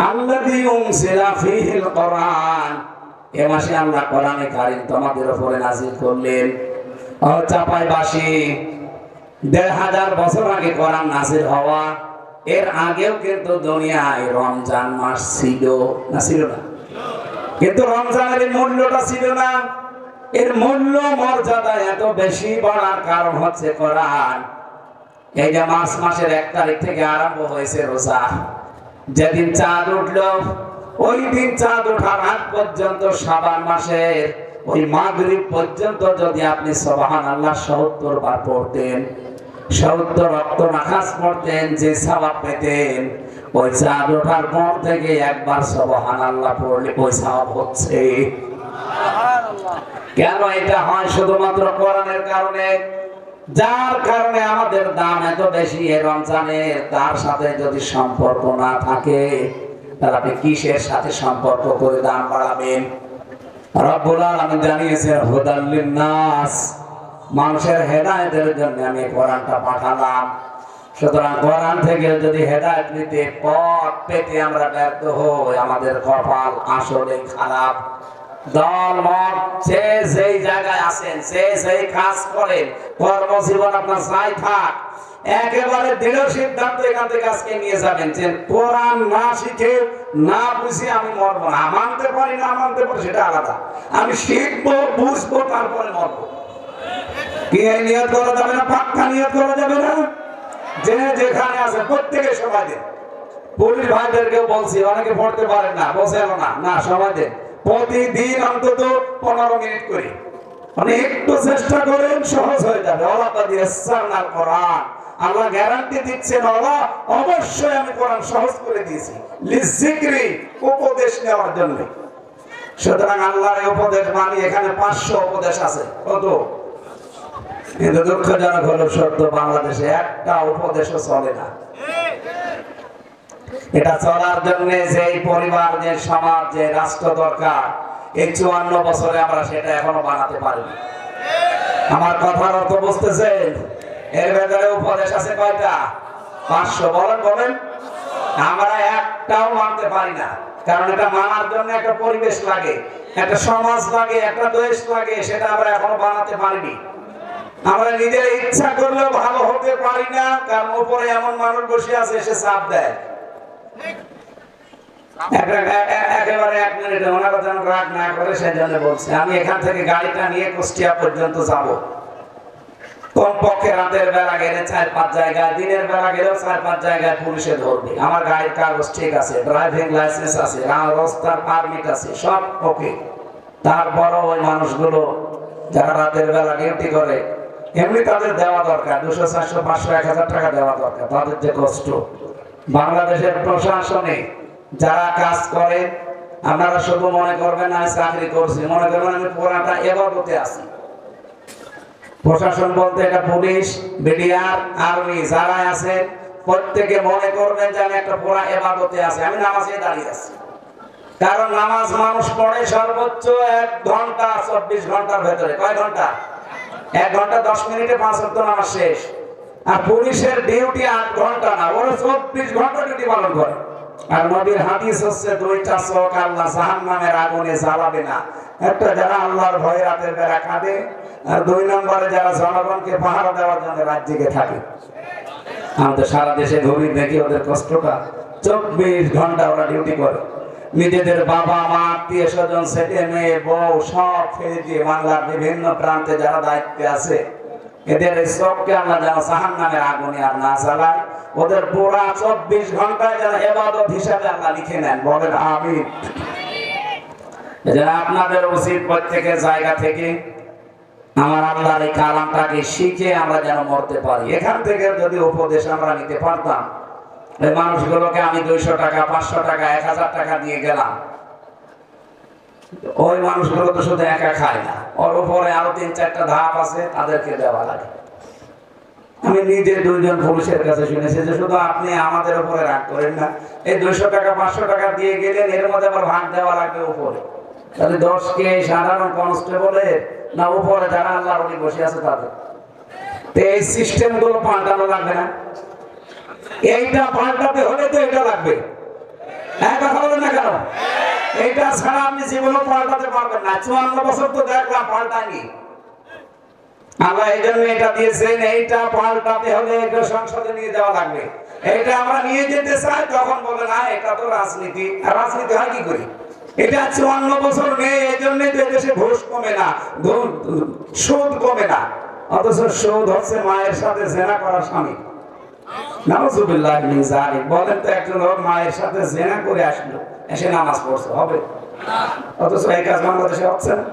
আল্লাযী উনজিলা ফীহিল কোরআন, এ মাসে আল্লাহ কোরআনে কারীম তোমাদের উপরে নাযিল করলেন। ও চাপাইবাসী, ১৫০০ বছর আগে কোরআন নাযিল হওয়া, এর আগেও কিন্তু দুনিয়ায় রমজান মাস ছিল না? ছিল না? কিন্তু রমজানের মূল্যটা ছিল না। এর মূল্য মর্যাদা এত বেশি বড়ার কারণ হচ্ছে কোরআন। এই যে মার্চ মাসের ১ তারিখ থেকে আরম্ভ হয়েছে রোজা, যেদিন চাঁদ উঠল ওই দিন চাঁদ ওঠার আগ পর্যন্ত শাবান মাসের ওই মাগরিব পর্যন্ত যদি আপনি সুবহানাল্লাহ ৭০ বার পড়তেন, ৭০ রক্ত নামাজ পড়তেন, যে সওয়াব পেতেন, ওই চাঁদ ওঠার পর থেকে একবার সুবহানাল্লাহ পড়লে ওই সওয়াব হচ্ছে। কেন এটা হয়? শুধুমাত্র কোরআনের কারণে, যার কারণে আমাদের দাম এত বেশি এই রমজানের। তার সাথে যদি সম্পর্ক না থাকে, তাহলে আপনি কিসের সাথে সম্পর্ক করে দাম বাড়াবেন? রব্বুল আলামিন জানিয়েছেন হুদাল লিন-নাস, মানুষের হেদায়েতের জন্য আমি কোরআনটা পাঠালাম। সুতরাং কোরআন থেকে যদি হেদায়েত নিতে, পথ পেতে আমরা ব্যর্থ হই, আমাদের কপাল আসলে খারাপ। দল মত যে যেই জায়গায় আছেন, যে যেই কাজ করেন, কর্মজীবন আপনার যাই থাক, একেবারে দৃঢ় সিদ্ধান্ত এখান থেকে আজকে নিয়ে যাবেন যে কোরআন না শিখে না বুঝে আমি মরবো না। মানতে পারি না মানতে পারি সেটা আলাদা, আমি শিখবো বুঝবো তারপরে মরবো। কি এই নিয়ত করা যাবে না? পাক্কা নিয়ত করা যাবে না? যে যেখানে আছে প্রত্যেকে সময় দেন। পুলিশ ভাইদেরকেও বলছি, অনেকে পড়তে পারেন না, বসে না, না সময় দেন। প্রতিদিন অন্তত 15 মিনিট করে, মানে একটু চেষ্টা করেন, সহজ হয়ে যাবে। আল্লাহ গ্যারান্টি দিচ্ছেন, আল্লাহ অবশ্যই আমি কোরআন সহজ করে দিয়েছি লিযিকরি, উপদেশ নেওয়ার জন্য। সুতরাং আল্লাহর এই উপদেশ মানি। এখানে 500 উপদেশ আছে। কত? কিন্তু দুঃখজনক হলো সত্য, বাংলাদেশে একটা উপদেশও চলে না। এটা চলার জন্য যে পরিবার, যে সমাজ, যে রাষ্ট্র দরকার, এই 54 বছরে আমরা সেটা এখনো বানাতে পারিনি। আমার কথার অর্থ বুঝতেছেন? এর ভেতরে উপদেশ আছে কয়টা? 500। বলেন বলেন। আমরা একটাও মানতে পারি না, কারণ এটা মানার জন্য একটা পরিবেশ লাগে, একটা সমাজ লাগে, একটা দেশ লাগে, সেটা আমরা এখনো বানাতে পারিনি। আমরা নিজের ইচ্ছা করলেও ভালো হতে পারি না, কারণ উপরে এমন মানুষ বসে আছে, এসে চাপ দেয়। একেবারে 1 মিনিটে ওনারা যেন রাগ না করে সেজন্য বলছে, আমি এখান থেকে গাড়িটা নিয়ে কুষ্টিয়া পর্যন্ত যাব। কমপক্ষে রাতের বেলা গেলে 4-5 জায়গায়, দিনের বেলা গেলেও 4-5 জায়গায় পুলিশে ধরবে। আমার গাড়ির কাগজ ঠিক আছে, ড্রাইভিং লাইসেন্স আছে, রাস্তার পারমিট আছে, সব ওকে। তারপরও ওই মানুষগুলো যারা রাতের বেলা ডিউটি করে, এমনি তাদের দেওয়া দরকার 200, 400, 500, 1000 টাকা দেওয়া দরকার। তাদের যে কষ্ট, বাংলাদেশের প্রশাসনে যারা কাজ করে, আপনারা শুধু মনে করবেন আমি চাকরি করছি, মনে করবেন আমি পুরাটা এবাদতে আছি। প্রশাসন বলতে এটা পুলিশ, বিডিআর, আর্মি যারা আছে, প্রত্যেকে মনে করবেন যে আমি একটা পুরা এবাদতে আছি, আমি নামাজে দাঁড়িয়ে আছি। কারণ নামাজ মানুষ পড়ে সর্বোচ্চ 1 ঘন্টা 24 ঘন্টার ভেতরে। কয় ঘন্টা? 1 ঘন্টা 10 মিনিটে 5 ওয়াক্ত নামাজ শেষ। আর পুলিশের ডিউটি 8 ঘন্টা না, ওরা 24 ঘন্টা ডিউটি পালন করে। আর নবীর হাদিস হচ্ছে 2টা চোখ আল্লাহ জাহান্নামের আগুনে জ্বালাবে না। একটা যারা আল্লাহর ভয়ে রাতের বেলা কাঁদে, আর 2 নম্বরে যারা জনগণকে পাহারা দেওয়ার জন্য রাত জেগে থাকে। আমাদের সারা দেশে ঘুরি, দেখি ওদের কষ্টটা। 24 ঘন্টা ওরা ডিউটি করে। নিজেদের বাবা মা, আত্মীয় স্বজন, ছেলে মেয়ে, বউ সব ফেলে দিয়ে বাংলার বিভিন্ন প্রান্তে যারা দায়িত্বে আছে, এদের এই চোখকে আল্লাহ যেন জাহান্নামের আগুনে আর না জ্বালায়। ওদের পুরা 24 ঘন্টায় যেন ইবাদত হিসাবে আল্লাহ লিখে নেন। বলেন আমিন। আপনাদের উচিত প্রত্যেকের জায়গা থেকে আমার আল্লাহর এই কালামটাকে শিখে আমরা যেন মরতে পারি। এখান থেকে যদি উপদেশ আমরা নিতে পারতাম, এই মানুষগুলোকে আমি 200 টাকা, 500 টাকা, 1000 টাকা দিয়ে গেলাম, ওই মানুষগুলো তো শুধু একা খায় না, ওর উপরে আরো 3-4টা ধাপ আছে, তাদেরকে দেওয়া লাগে। আমি নিজে 2 জন পুলিশের কাছে শুনেছি যে শুধু আপনি আমাদের উপরে রাগ করেন না, এই 200 টাকা 500 টাকা দিয়ে গেলেন, এর মধ্যে আবার ভাগ দেওয়া লাগবে উপরে। তাহলে 10 কে সাধারণ কনস্টেবলের না উপরে যারা আল্লাহর ওলি বসে আছে তাদের। তো এই সিস্টেম গুলো পাল্টানো লাগবে না? এইটা পাল্টাতে হলে তো এটা লাগবে। হ্যাঁ, কথা বলেন না কেন? এইটা ছাড়া আপনি জীবনও পাল্টাতে পারবেন না। 54 বছর তো দেখলাম পাল্টায়নি। আল্লাহ এই জন্য এটা দিয়েছেন, এইটা পাল্টাতে হলে এটা সংসদে নিয়ে যাওয়া লাগবে। এটা আমরা নিয়ে যেতে চাই, তখন বলে না এটা তো রাজনীতি। আর রাজনীতি হয় কি করি? এটা 54 বছর নেই, এই জন্যই তো দেশে ঘুষ কমে না, সুদ কমে না। অথচ সুদ হচ্ছে মায়ের সাথে জেনা করা স্বামী। নাউজুবিল্লাহ মিন যালিক। বলেন তো একজন লোক মায়ের সাথে জেনা করে আসলো, এসে নামাজ পড়ছে, হবে? অথচ এই কাজ বাংলাদেশে হচ্ছে না।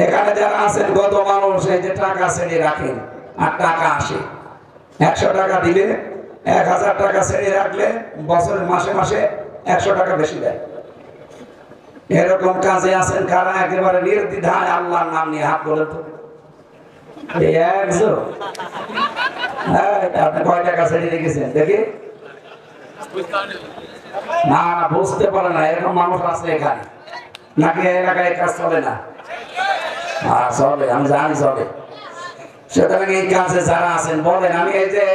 এখানে যারা আছেন গত মানুষ, এই যে টাকা ছেড়ে রাখেন আর টাকা আসে, 100 টাকা দিলে 1000 টাকা ছেড়ে রাখলে বছরের মাসে মাসে 100 টাকা বেশি দেয়। এরকম কাজে আছেন কারা একেবারে নির্দ্বিধায় আল্লাহর নাম নিয়ে হাত বলে তো আপনি কয় টাকা ছেড়ে রেখেছেন দেখি? না না, বুঝতে পারে না, এরকম মানুষ আছে এখানে। নাকি এলাকায় কাজ চলে না? চলে, আমি জানি চলে। সুতরাং এই কাজে যারা আছেন বলেন, আমি এই যে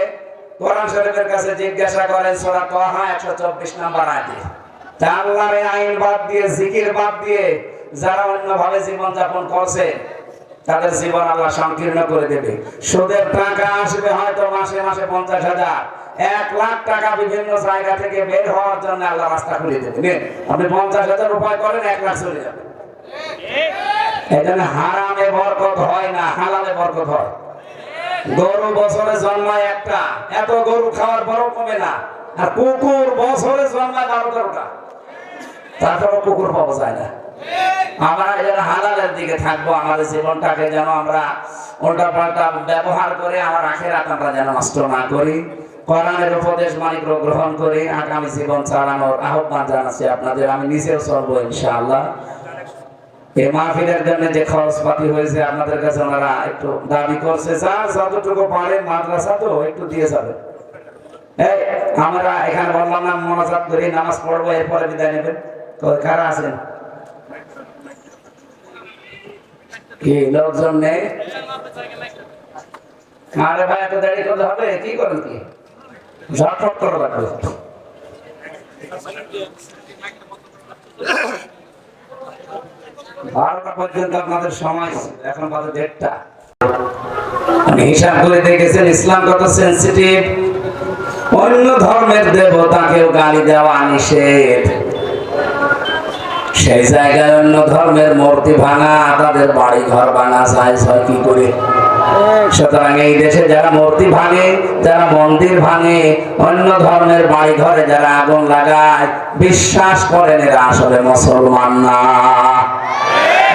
কোরআন শরীফের কাছে জিজ্ঞাসা করেন সূরা তাহা 124 নম্বর আয়াতে, আল্লাহর আইন বাদ দিয়ে, জিকির বাদ দিয়ে যারা অন্যভাবে জীবন যাপন করছে তাদের জীবন আল্লাহ সংকীর্ণ করে দেবে। সুদের টাকা আসবে হয়তো মাসে মাসে 50,000, 1 লাখ টাকা বিভিন্ন জায়গা থেকে বের হওয়ার জন্য আল্লাহ রাস্তা খুলে দেবে। আপনি 50,000 উপায় করেন, 1 লাখ চলে যাবে। এজন্য হারামে বরকত হয় না, হালালে বরকত হয়। গরু বছরে জন্মায় একটা, এত গরু খাওয়ার পরও কমে না। আর কুকুর বছরে জন্মায় 12-13টা, তারপরও কুকুর পাওয়া যায় না। আমরা যেন হালালের দিকে থাকবো, আমাদের জীবনটাকে যেন আমরা উল্টা পাল্টা ব্যবহার করে আমার আখিরাত আমরা যেন নষ্ট না করি। কোরআনের উপদেশ মানিক গ্রহণ করি, আগামী জীবন চালানোর আহ্বান জানাচ্ছি আপনাদের। আমি নিজেও চলবো ইনশাআল্লাহ। এই মাহফিলের জন্য যে খরচপাতি হয়েছে আপনাদের কাছে ওনারা একটু দাবি করছে, স্যার যতটুকু পারেন মাদ্রাসা তো একটু দিয়ে যাবে। আমরা এখানে বললাম না মোনাজাত করি, নামাজ পড়বো, এরপরে বিদায় নেবেন। কারা আছেন? কি লোকজন নেই? আরে ভাই, এত দেরি করলে হবে? কি করেন কি? ঝটফট করে লাগবে। 12টা পর্যন্ত আপনাদের সময়, এখন বাজে 1:30টা। হিসাব করে দেখেছেন ইসলাম কত সেনসিটিভ। অন্য ধর্মের দেবতাকেও গালি দেওয়া নিষেধ। সেই জায়গায় অন্য ধর্মের মূর্তি ভাঙা, তাদের বাড়ি ঘর ভাঙা যায় কি করে? সুতরাং এই দেশে যারা মূর্তি ভাঙে, যারা মন্দির ভাঙে, অন্য ধর্মের বাড়ি ঘরে যারা আগুন লাগায়, বিশ্বাস করেন এরা আসলে মুসলমান না।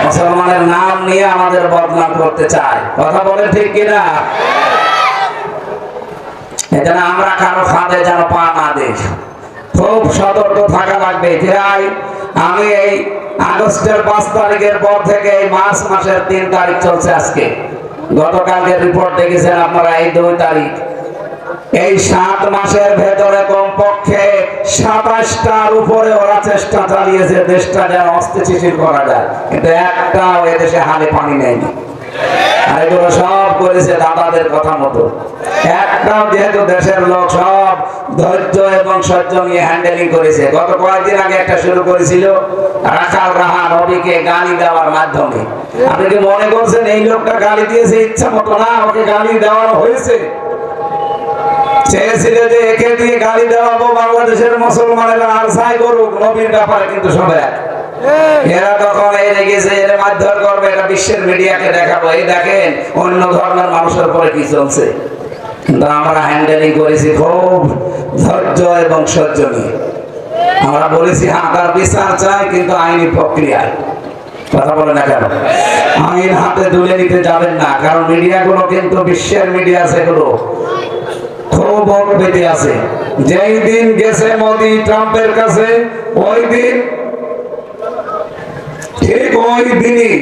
মুসলমানের নাম নিয়ে আমাদের বদনাম করতে চায়। কথা বলে ঠিক কিনা? এজন্য আমরা কারো ফাঁদে যেন পা না দিই, খুব সতর্ক থাকা লাগবে। ভাই, আমি এই আগস্টের 5 তারিখের পর থেকে এই মার্চ মাসের 3 তারিখ চলছে আজকে, গতকালকে রিপোর্ট দেখেছেন আপনারা, এই 2 তারিখ, এই 7 মাসের ভেতরে কমপক্ষে 27টার উপরে ওরা চেষ্টা চালিয়েছে দেশটা যেন অস্থিতিশীল করা যায়, কিন্তু একটাও এদেশে হালে পানি নেয়নি। আর এগুলো সব করেছে দাদাদের কথা মতো। একটাও যেহেতু দেশের লোক সব ধৈর্য এবং সহ্য নিয়ে হ্যান্ডেলিং করেছে। গত কয়েকদিন আগে একটা শুরু করেছিল রাখাল রাহা নবীকে গালি দেওয়ার মাধ্যমে। আপনি কি মনে করছেন এই লোকটা গালি দিয়েছে ইচ্ছা মতো? না, ওকে গালি দেওয়ানো হয়েছে। চেয়েছিল যে একে দিয়ে গালি দেওয়াবো, বাংলাদেশের মুসলমানেরা আর ছাই করুক, নবীর ব্যাপারে কিন্তু সব এক। এরা তখন এই রেগেছে, এর মারধর করবে, এটা বিশ্বের মিডিয়াকে দেখাবো, এই দেখেন অন্য ধর্মের মানুষের উপরে কি চলছে। কিন্তু আমরা হ্যান্ডেলিং করেছি খুব ধৈর্য এবং সহ্য নিয়ে। আমরা বলেছি হ্যাঁ, তার বিচার চাই, কিন্তু আইনি প্রক্রিয়ায়। কথা বলে না কেন? আইন হাতে তুলে নিতে যাবেন না, কারণ মিডিয়াগুলো কিন্তু বিশ্বের মিডিয়া, সেগুলো খুব অপবেতি আছে। যেই দিন গেছে মোদি ট্রাম্পের কাছে, ওই দিন ঠিক ওই দিনই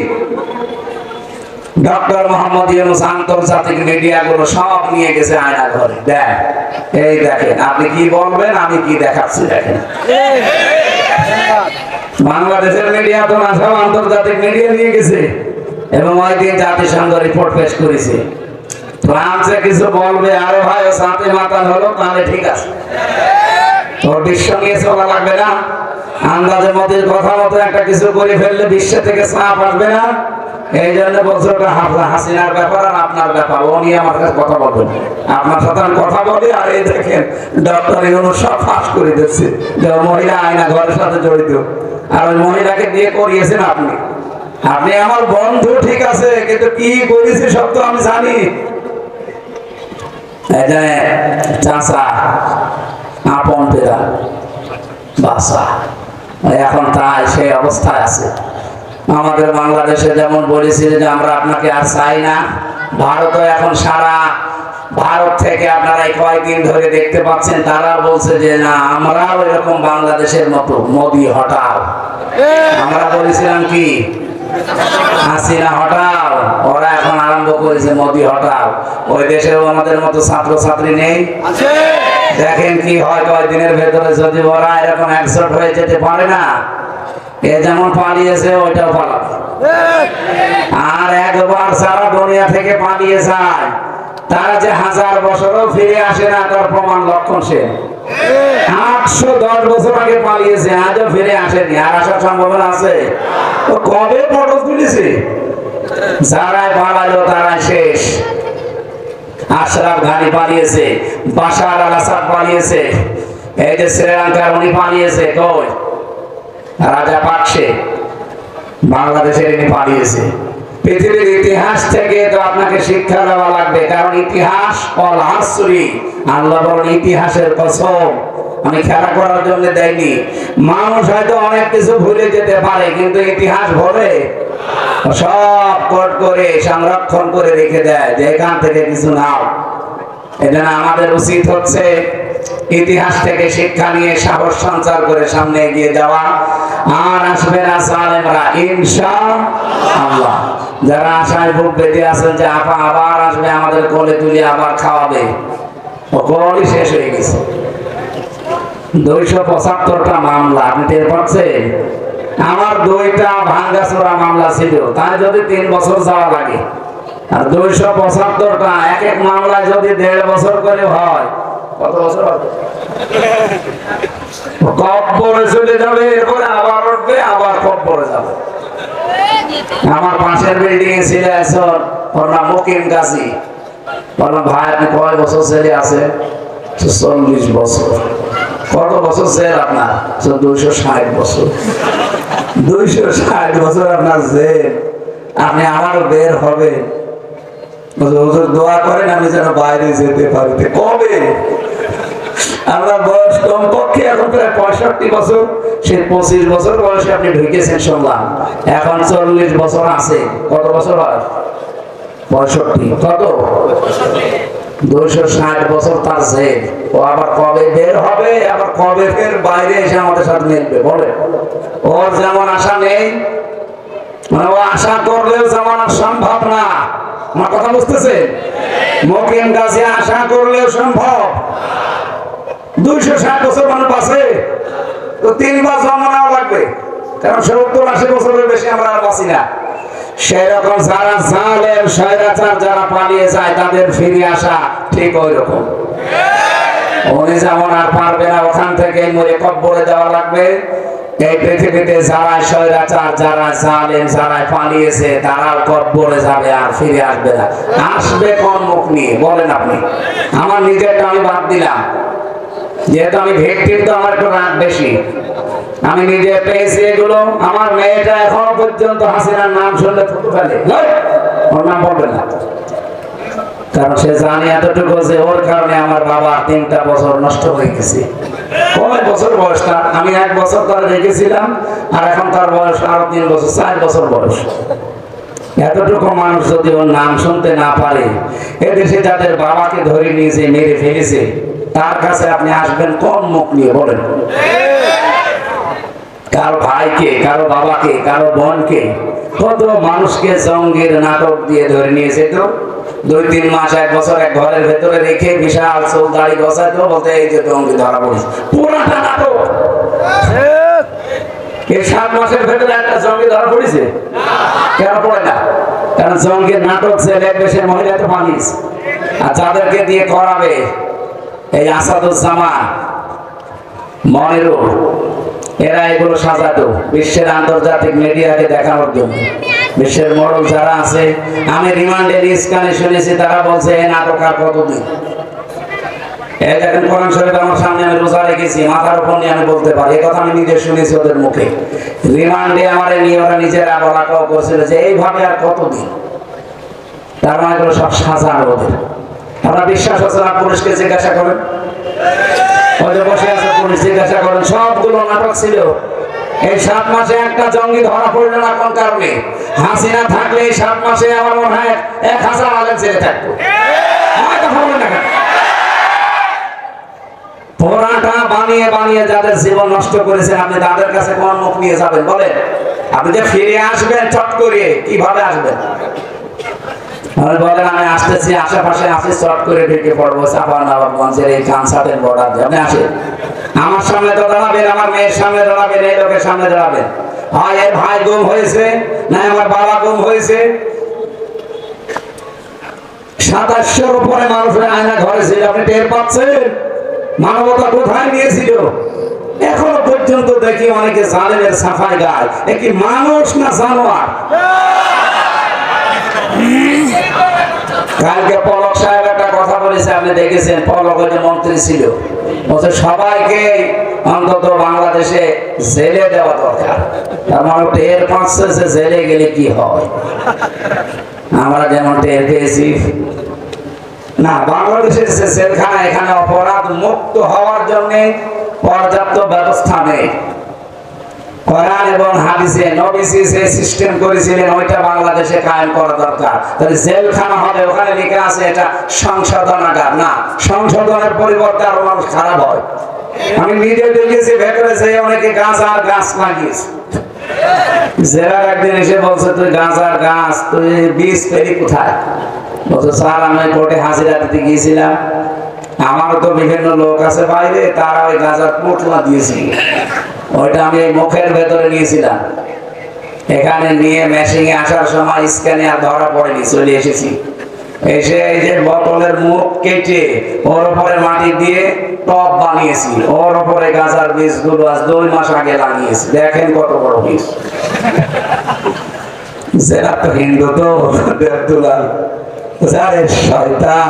ডক্টর মোহাম্মদ ইউনূস আন্তর্জাতিক মিডিয়াগুলো সব নিয়ে গেছে আয়না ঘরে। দেখ, এই দেখেন, আপনি কি বলবেন, আমি কি দেখাচ্ছি দেখেন। বাংলাদেশের মিডিয়া তো না, সব আন্তর্জাতিক মিডিয়া নিয়ে গেছে, এবং ওই দিন জাতিসংঘ রিপোর্ট পেশ করেছে। ফ্রান্সে কিছু বলবে, আরে ভাই ও সাথে মাতাল হলো, তাহলে ঠিক আছে। ওর বিশ্ব নিয়ে চলা লাগবে না, আন্দাজের মধ্যে কথা মতো একটা কিছু করে ফেললে বিশ্ব থেকে চাপ আসবে না। এই জন্য বলছে ওটা হাসিনার ব্যাপার আর আপনার ব্যাপার, ও নিয়ে আমার কাছে কথা বলবেন। আপনার সাথে আমি কথা বলি, আর এই দেখেন ডক্টর ইউনূস সব ফাঁস করে দিচ্ছে যে মহিলা আয়না ঘরের সাথে জড়িত, আর ওই মহিলাকে দিয়ে করিয়েছেন আপনি। আপনি আমার বন্ধু ঠিক আছে, কিন্তু কি করেছি সব তো আমি জানি। এই যে চাচা আপন পেরা বাসা এখন তাই সেই অবস্থায় আছে। আমাদের বাংলাদেশে যেমন বলেছিল যে আমরা আপনাকে আর চাই না, ভারতও এখন সারা ভারত থেকে আপনারা এই কয়েকদিন ধরে দেখতে পাচ্ছেন তারা বলছে যে না আমরাও এরকম বাংলাদেশের মতো, মোদি হটাও। আমরা বলেছিলাম কি হাসিনা হটাও, ওরা এখন আরম্ভ করেছে মোদি হটাও। ওই দেশেও আমাদের মতো ছাত্র ছাত্রী নেই, দেখেন কি হয় কয়েকদিনের ভেতরে। যদি ওরা এরকম একজোট হয়ে যেতে পারে না, এ যেমন পালিয়েছে ওইটাও পালাবে। আর একবার সারা দুনিয়া থেকে পালিয়ে যায়, তারা যে 1000 বছরও ফিরে আসে না তার প্রমাণ লক্ষণ সে 810 বছর আগে পালিয়েছে, আজও ফিরে আসেনি। আর আসার সম্ভাবনা আছে? ও কবে পটল তুলেছে? যারাই পালালো তারাই শেষ। আশরাফ ঘানি পালিয়েছে, বাশার আল আসাদ পালিয়েছে, এই যে শ্রীলঙ্কার উনি পালিয়েছে, কই রাজা পাকসে বাংলাদেশের ইনি পালিয়েছে। পৃথিবীর ইতিহাস থেকে তো আপনাকে শিক্ষা দেওয়া লাগবে, কারণ ইতিহাস অল আসরি, আল্লাহ বলেন ইতিহাসের কসম আমি খেলা করার জন্য দেয়নি। মানুষ হয়তো অনেক কিছু ভুলে যেতে পারে, কিন্তু ইতিহাস ভুলে সব কোড করে সংরক্ষণ করে রেখে দেয় যে এখান থেকে কিছু নাও। এজন্য আমাদের উচিত হচ্ছে ইতিহাস থেকে শিক্ষা নিয়ে সাহস সঞ্চার করে সামনে এগিয়ে যাওয়া। আর আসবে না জালেমরা ইনশাআল্লাহ। যারা আশায় বুক বেঁধে আছেন যে আপা আবার আসবে আমাদের কোলে তুলে আবার খাওয়াবে, ও কোলই শেষ হয়ে গেছে। 275টা মামলা আপনি টের পাচ্ছেন? আমার 2টা ভাঙ্গাচোরা মামলা ছিল, তাই যদি 3 বছর যাওয়া লাগে, আর 275টা এক এক মামলায় যদি 1.5 বছর করে হয়, কত বছর হবে? কব্বরে চলে যাবে, এরপরে আবার উঠবে, আবার কব্বরে যাবে। আমার পাশের বিল্ডিং এ ছিল একজন, ওর নাম মুকিম গাজী। বললাম ভাই আপনি কয় বছর ছেলে আছে? 40 বছর। কত বছর জেল আপনার? 260 বছর। 260 বছর আপনার জেল, আপনি আবারও বের হবে। দোয়া করেন আমি যেন বাইরে যেতে পারি। কবে? আমরা বয়স কমপক্ষে এখন প্রায় 65 বছর, সে 25 বছর বয়সে আপনি ঢুকেছেন শুনলাম, এখন 40 বছর আছে। কত বছর হয়? 65। কত? 260 বছর তার জেল। ও আবার কবে বের হবে, আবার কবে ফের বাইরে এসে আমাদের সাথে মিলবে বলে? ওর যেমন আশা নেই, মানে ও আশা করলেও যেমন সম্ভব না। আমার কথা বুঝতেছে? মুকিম গাজী আশা করলেও সম্ভব। 260 বছর মানুষ বাঁচে তো 3 বার জন্ম নেওয়া লাগবে, কারণ 70-80 বছরের বেশি আমরা আর বাঁচি না। সেরকম যারা জালেম স্বৈরাচার যারা পালিয়ে যায় তাদের ফিরে আসা ঠিক ওই রকম। উনি যেমন আর পারবে না, ওখান থেকে মরে কব্বরে দেওয়া লাগবে। এই পৃথিবীতে যারা স্বৈরাচার, যারা জালেম, যারা পালিয়েছে তারাও কব্বরে যাবে, আর ফিরে আসবে না। আসবে কোন মুখ নিয়ে বলেন আপনি? আমার নিজেরটা আমি বাদ দিলাম, যেহেতু আমি ভিকটিম, তো আমার একটু রাগ বেশি। আমি নিজে পেয়েছি এগুলো। আমার মেয়েটা এখনো পর্যন্ত হাসিনার নাম শুনলে থুতু ফেলে, ওর নাম বলবে না, কারণ সে জানে এতটুকু যে ওর কারণে আমার বাবা 3টা বছর নষ্ট হয়ে গেছে। কয় বছর বয়সটা? আমি 1 বছর তারা রেখেছিলাম, আর এখন তার বয়স আরো 3 বছর, 4 বছর বয়স। এতটুকু মানুষ যদি ওর নাম শুনতে না পারে, এদেশে যাদের বাবাকে ধরে নিয়ে যে মেরে ফেলেছে তার কাছে আপনি আসবেন কোন মুখ নিয়ে বলেন? কারো ভাইকে, কারো বাবাকে, কারো বোনকে, কত মানুষকে জঙ্গির নাটক দিয়ে ধরে নিয়েছে। তো 2-3 মাস, 1 বছর এক ঘরের ভেতরে রেখে বিশাল চুল দাড়ি গছাইতো, বলতে এই যে জঙ্গি ধরা পড়েছে। পুরাটা নাটক। এই 7 মাসের ভেতরে একটা জঙ্গি ধরা পড়েছে? কেন পড়ে না? কারণ জঙ্গির নাটক ছেলে দেশের মহিলা তো পালিস, আর যাদেরকে দিয়ে করাবে এই আসাদুজ্জামান, মনিরুল, এরা এগুলো সাজাতো বিশ্বের আন্তর্জাতিক মিডিয়াকে দেখানোর জন্য। বিশ্বের মডেল যারা আছে, আমি রিমান্ডের স্কানে শুনেছি তারা বলছে এই নাটক আর কতদিন। এই দেখেন কোরআন শরীফ আমার সামনে আমি রোজা রেখেছি, মাথার উপর নিয়ে আমি বলতে পারি, এই কথা আমি নিজে শুনেছি ওদের মুখে। রিমান্ডে আমার নিয়ে ওরা নিজেরা বলাটাও করছিল যে এইভাবে আর কতদিন। তার মানে এগুলো সব সাজানো ওদের। আপনার বিশ্বাস হচ্ছে না? পুলিশকে জিজ্ঞাসা করেন, ওই যে বসে আছে পুলিশ, জিজ্ঞাসা করেন, সবগুলো নাটক ছিল। এই 7 মাসে একটা জঙ্গি ধরা পড়ল না কোন কারণে? হাসিনা থাকলে এই 7 মাসে আমার মনে হয় 1000 আলেম ছেড়ে থাকতো। কথা বলেন না কেন? পোড়াটা বানিয়ে বানিয়ে যাদের জীবন নষ্ট করেছে, আপনি তাদের কাছে কোন মুখ নিয়ে যাবেন বলেন? আপনি যে ফিরে আসবেন চট করে, কিভাবে আসবেন? বলেন আমি আসতেছি, আশেপাশে আসি, চট করে ঢেকে পড়বো চাঁপাইনবাবগঞ্জের এই কানসাটের বর্ডার দিয়ে। আপনি আসেন, আমার সামনে তো দাঁড়াবেন, আমার মেয়ের সামনে দাঁড়াবেন, এই লোকের সামনে দাঁড়াবেন। হয় এর ভাই গুম হয়েছে, না আমার বাবা গুম হয়েছে। 2700-র উপরে মানুষের আয়না ঘরে ছিল, আপনি টের পাচ্ছেন? মানবতা কোথায় নিয়েছিল? এখনো পর্যন্ত দেখি অনেকে জালেমের সাফাই গায়। এ কি মানুষ না জানোয়ার? কালকে পলক সাহেব একটা কথা বলেছে, আপনি দেখেছেন? পলক যে মন্ত্রী ছিল, বলছে সবাইকে অন্তত বাংলাদেশে জেলে দেওয়া দরকার। তার মানে টের পাচ্ছে যে জেলে গেলে কি হয়। আমরা যেমন টের পেয়েছি না, বাংলাদেশের যে জেলখানা, এখানে অপরাধ মুক্ত হওয়ার জন্য পর্যাপ্ত ব্যবস্থা নেই। কোরআন এবং হাদিসে নবীজি যে সিস্টেম করেছিলেন ওইটা বাংলাদেশে কায়েম করা দরকার। তাহলে জেলখানা হবে, ওখানে লেখা আছে এটা সংশোধনাগার, না সংশোধনের পরিবর্তে আরো মানুষ খারাপ হয়। আমি নিজে দেখেছি, ভেতরে যে অনেকে গাঁজার গাছ লাগিয়েছে। জেলার একদিন এসে বলছে তুই গাঁজার গাছ, তুই বীজ পেলি কোথায়? বলছে স্যার আমি কোর্টে হাজিরা দিতে গিয়েছিলাম, আমারও তো বিভিন্ন লোক আছে বাইরে, তারা ওই গাঁজার পোটলা দিয়েছিল, ওইটা আমি মুখের ভেতরে নিয়েছিলাম। এখানে নিয়ে মেশিনে আসার সময় স্ক্যানে আর ধরা পড়েনি, চলে এসেছি। এসে এই যে বোতলের মুখ কেটে ওর উপরে মাটি দিয়ে টব বানিয়েছি, ওর উপরে গাঁজার বীজগুলো আজ 2 মাস আগে লাগিয়েছি। দেখেন কত বড় বীজ। জেলা তো হিন্দু তো দেবদুলাল, আরে শয়তান,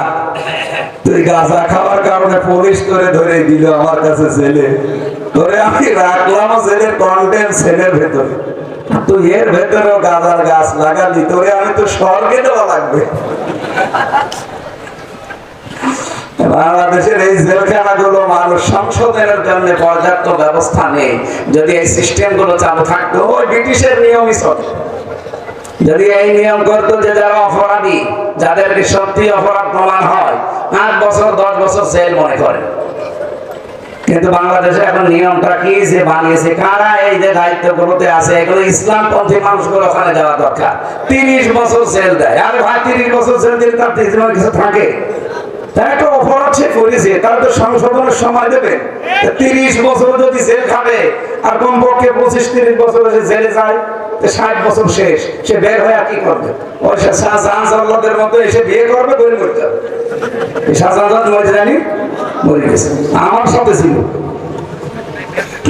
তুই গাঁজা খাওয়ার কারণে পুলিশ করে ধরে দিল আমার কাছে জেলে, তোরে আমি রাখলাম জেলের কন্টেন্ট সেলের ভেতরে, তুই এর ভেতরেও গাঁজার গাছ লাগালি, তোরে আমি তো স্বর্গে দেওয়া লাগবে। বাংলাদেশের এই জেলখানাগুলো মানুষ সংশোধনের জন্য পর্যাপ্ত ব্যবস্থা নেই। যদি এই সিস্টেম গুলো চালু থাকতো, ওই ব্রিটিশের নিয়মই চলে। যদি এই নিয়ম করতো যে যারা অপরাধী, যাদেরকে সত্যি অপরাধ প্রমাণ হয়, 8 বছর 10 বছর জেল মনে করে। কিন্তু বাংলাদেশে এখন নিয়মটা কি যে বানিয়েছে, কারা এই যে দায়িত্বগুলোতে আছে, এগুলো ইসলামপন্থী মানুষগুলো ওখানে যাওয়া দরকার। 30 বছর জেল দেয়। আরে ভাই 30 বছর জেল দিলে তার কিছু থাকে? তার একটা অপরাধ সে করেছে, তার তো সংশোধনের সময় দেবে। 30 বছর যদি জেল খাবে, আর কমপক্ষে 25-30 বছর জেলে যায়, 60 বছর শেষ, সে বের হয়ে কি করবে? ওই শাহজাহানের মতো এসে বিয়ে করবে, তৈরি করতে হবে। শাহজাহান মরে জানি মরে গেছে, আমার সাথে ছিল।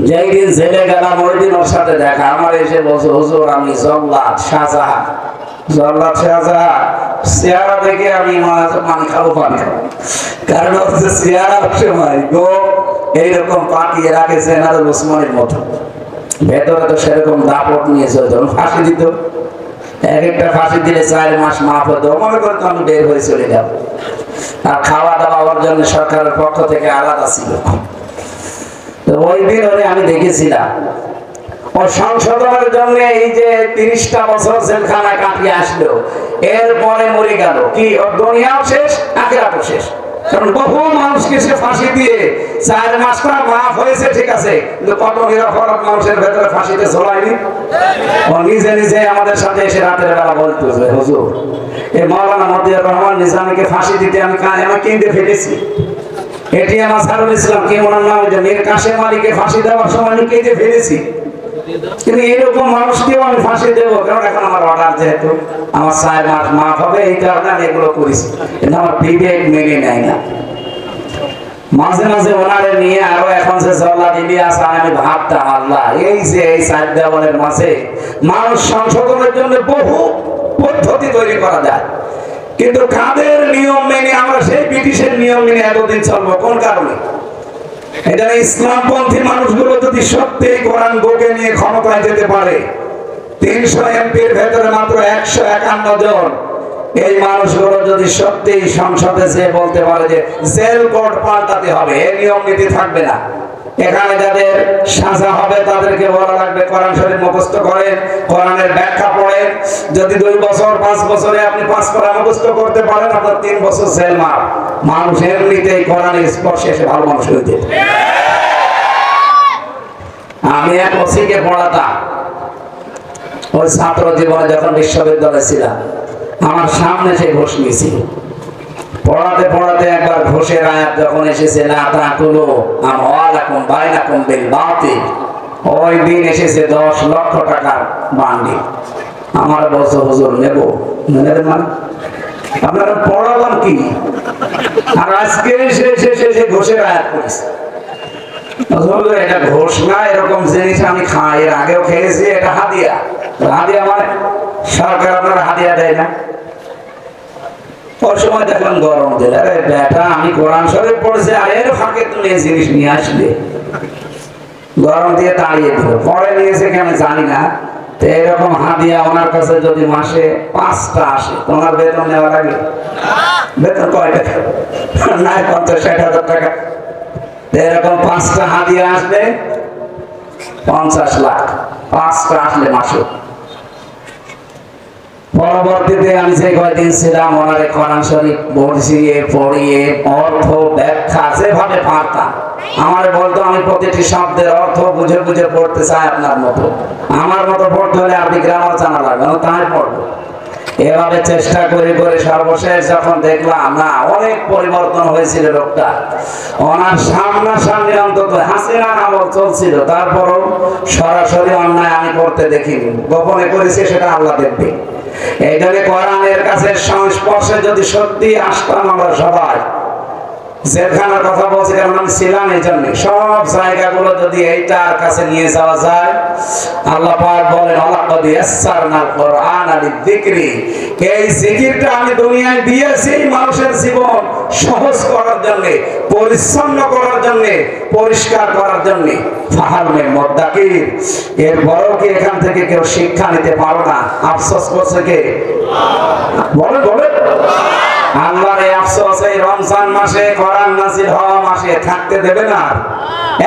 যেই দিন জেলে গেলাম ওই দিন ওর সাথে দেখা। আমার এসে বলছে হুজুর আমি জল্লাদ শাহজাহান, জল্লাদ শাহজাহান। চেহারা দেখে আমি পানি খাবো, পানি খাবো। কারণ হচ্ছে চেহারা সময় গো এইরকম পাকিয়ে রাখেছে এনাদের ওসমানের মতো। ভেতরে তো সেরকম দাপট নিয়ে চলতো, ফাঁসি দিত। এক একটা ফাঁসি দিলে 4 মাস মাফ হতো। মনে করতো আমি বের হয়ে চলে যাবো। আর খাওয়া দাওয়া ওর জন্য সরকারের পক্ষ থেকে আলাদা ছিল। তো ওই দিন ওরে আমি দেখেছিলাম, ও সংশোধনের জন্য এই যে 30টা বছর জেলখানা কাটিয়ে আসলো, এরপরে মরে গেল। কি ওর দুনিয়াও শেষ, আখিরাতও শেষ। কারণ বহু মানুষকে সে ফাঁসি দিয়ে 4 মাসটা মাফ হয়েছে, ঠিক আছে, কিন্তু কত নিরপরাধ মানুষের ভেতরে ফাঁসিতে ঝোলায়নি। ও নিজে নিজে আমাদের সাথে এসে রাতের বেলা বলতো যে হুজুর এই মাওলানা মতিয়ার রহমান নিজামীকে ফাঁসি দিতে আমি কেঁদে ফেলেছি। এটিএম আজহারুল ইসলাম কি ওনার নাম, যে মীর কাশেম আলীকে ফাঁসি দেওয়ার সময় আমি কেঁদে ফেলেছি। কিন্তু এরকম মানুষকেও আমি ফাঁসি দেবো, কারণ এখন আমার অর্ডার, যেহেতু আমার 4 মাস মাফ হবে, এই কারণে আমি এগুলো করেছি। কিন্তু আমার বিবেক মেনে নেয় না। মাঝে মাঝে ওনারে নিয়ে আরো এখন যে জল্লাদ ইলিয়াস আমি ভাবতাম আল্লাহ এই যে এই সাইড দেওয়ালের মাঝে মানুষ সংশোধনের জন্য বহু পদ্ধতি তৈরি করা যায়, কিন্তু কাদের নিয়ম মেনে আমরা সেই ব্রিটিশের নিয়ম মেনে এতদিন চলবো কোন কারণে? এটা ইসলামপন্থী মানুষগুলো যদি সত্যি কোরআন বুকে নিয়ে ক্ষমতায় যেতে পারে, 300 এমপির ভেতরে মাত্র 151 জন, এই মানুষগুলো যদি সত্যি সংসদে যে বলতে পারে যে জেল কোড পাল্টাতে হবে, এই নিয়ম নীতি থাকবে না। এখানে যাদের সাজা হবে তাদেরকে বলা লাগবে কোরআন শরীফ মুখস্থ করেন, কোরআনের ব্যাখ্যা পড়েন। যদি 2 বছর 5 বছরে আপনি 5 পারা মুখস্থ করতে পারেন, আপনার 3 বছর জেল মার। মানুষ এমনিতেই কোরআনের স্পর্শে এসে ভালো মানুষ হয়ে যেত। আমি এক ওসিকে পড়াতাম, ওই ছাত্র জীবনে যখন বিশ্ববিদ্যালয়ে ছিলাম, আমার সামনে সে ঘোষ নিয়েছিল। পড়াতে পড়াতে একবার ঘোষের আয়াত যখন এসেছে লা তাকুলু আমওয়ালাকুম বাইনাকুম বিল বাতিল, ওই দিন এসেছে 10 লক্ষ টাকার বান্ডিল। আমার বলছে হুজুর নেব, নেবেন মানে আপনারা পড়ালাম কি? আর আজকে সে ঘোষের আয়াত করেছে। এটা ঘোষ না, এরকম জিনিস আমি খাই, এর আগেও খেয়েছি, এটা হাদিয়া। হাদিয়া মানে সরকার আপনার হাদিয়া দেয় না। ওর সময় দেখলাম গরম দিল, আরে বেটা আমি কোরআন শরীফ পড়েছি আর এর ফাঁকে তুমি এই জিনিস নিয়ে আসলে, গরম দিয়ে তাড়িয়ে দিল। পরে নিয়েছে কেন জানি না। তো এরকম হাদিয়া ওনার কাছে যদি মাসে 5টা আসে, তোমার বেতন নেওয়া লাগে? বেতন কয় টাকা? না 50-60 টাকা। এরকম 5টা হাদিয়া আসলে 50 লাখ, 5টা আসলে মাসে। পরবর্তীতে আমি যে কয়দিন ছিলাম ওনারে কোরআন শরীফ বুঝিয়ে পড়িয়ে অর্থ ব্যাখ্যা যেভাবে পারতাম, আমার বলতো আমি প্রতিটি শব্দের অর্থ বুঝে বুঝে পড়তে চাই আপনার মতো। আমার মতো পড়তে হলে আপনি গ্রামার জানা লাগবে, তাই পড়বো। এভাবে চেষ্টা করে করে সর্বশেষ যখন দেখলাম না অনেক পরিবর্তন হয়েছিল লোকটা, ওনার সামনাসামনি অন্তত হাসিনা আমল চলছিল, তারপরও সরাসরি অন্যায় আমি করতে দেখিনি, গোপনে করেছি, সেটা আল্লাহ দেখবে। এই জন্য কোরআনের কাছে সংস্পর্শে যদি সত্যি আসতাম আমরা সবাই, জেলখানার কথা বলছি কারণ আমি ছিলাম এই জন্য, সব জায়গাগুলো যদি এইটার কাছে নিয়ে যাওয়া যায়, আল্লাহ পাক বলেন ওয়ালাকাদ ইয়াসসারনাল কুরআনা লিযিকরি, এই জিকিরটা আমি দুনিয়ায় দিয়েছি মানুষের জীবন সহজ করার জন্য, পরিচ্ছন্ন করার জন্য, পরিষ্কার করার জন্য। ফাহাল মিন মুদ্দাকির, এরপরও কি এখান থেকে কেউ শিক্ষা নিতে পারো না? আফসোস করছে কে? বলে বলে আল্লাহর এই আফসোস এই রমজান মাসে কোরআন নাযিল হওয়া মাসে থাকতে দেবে না।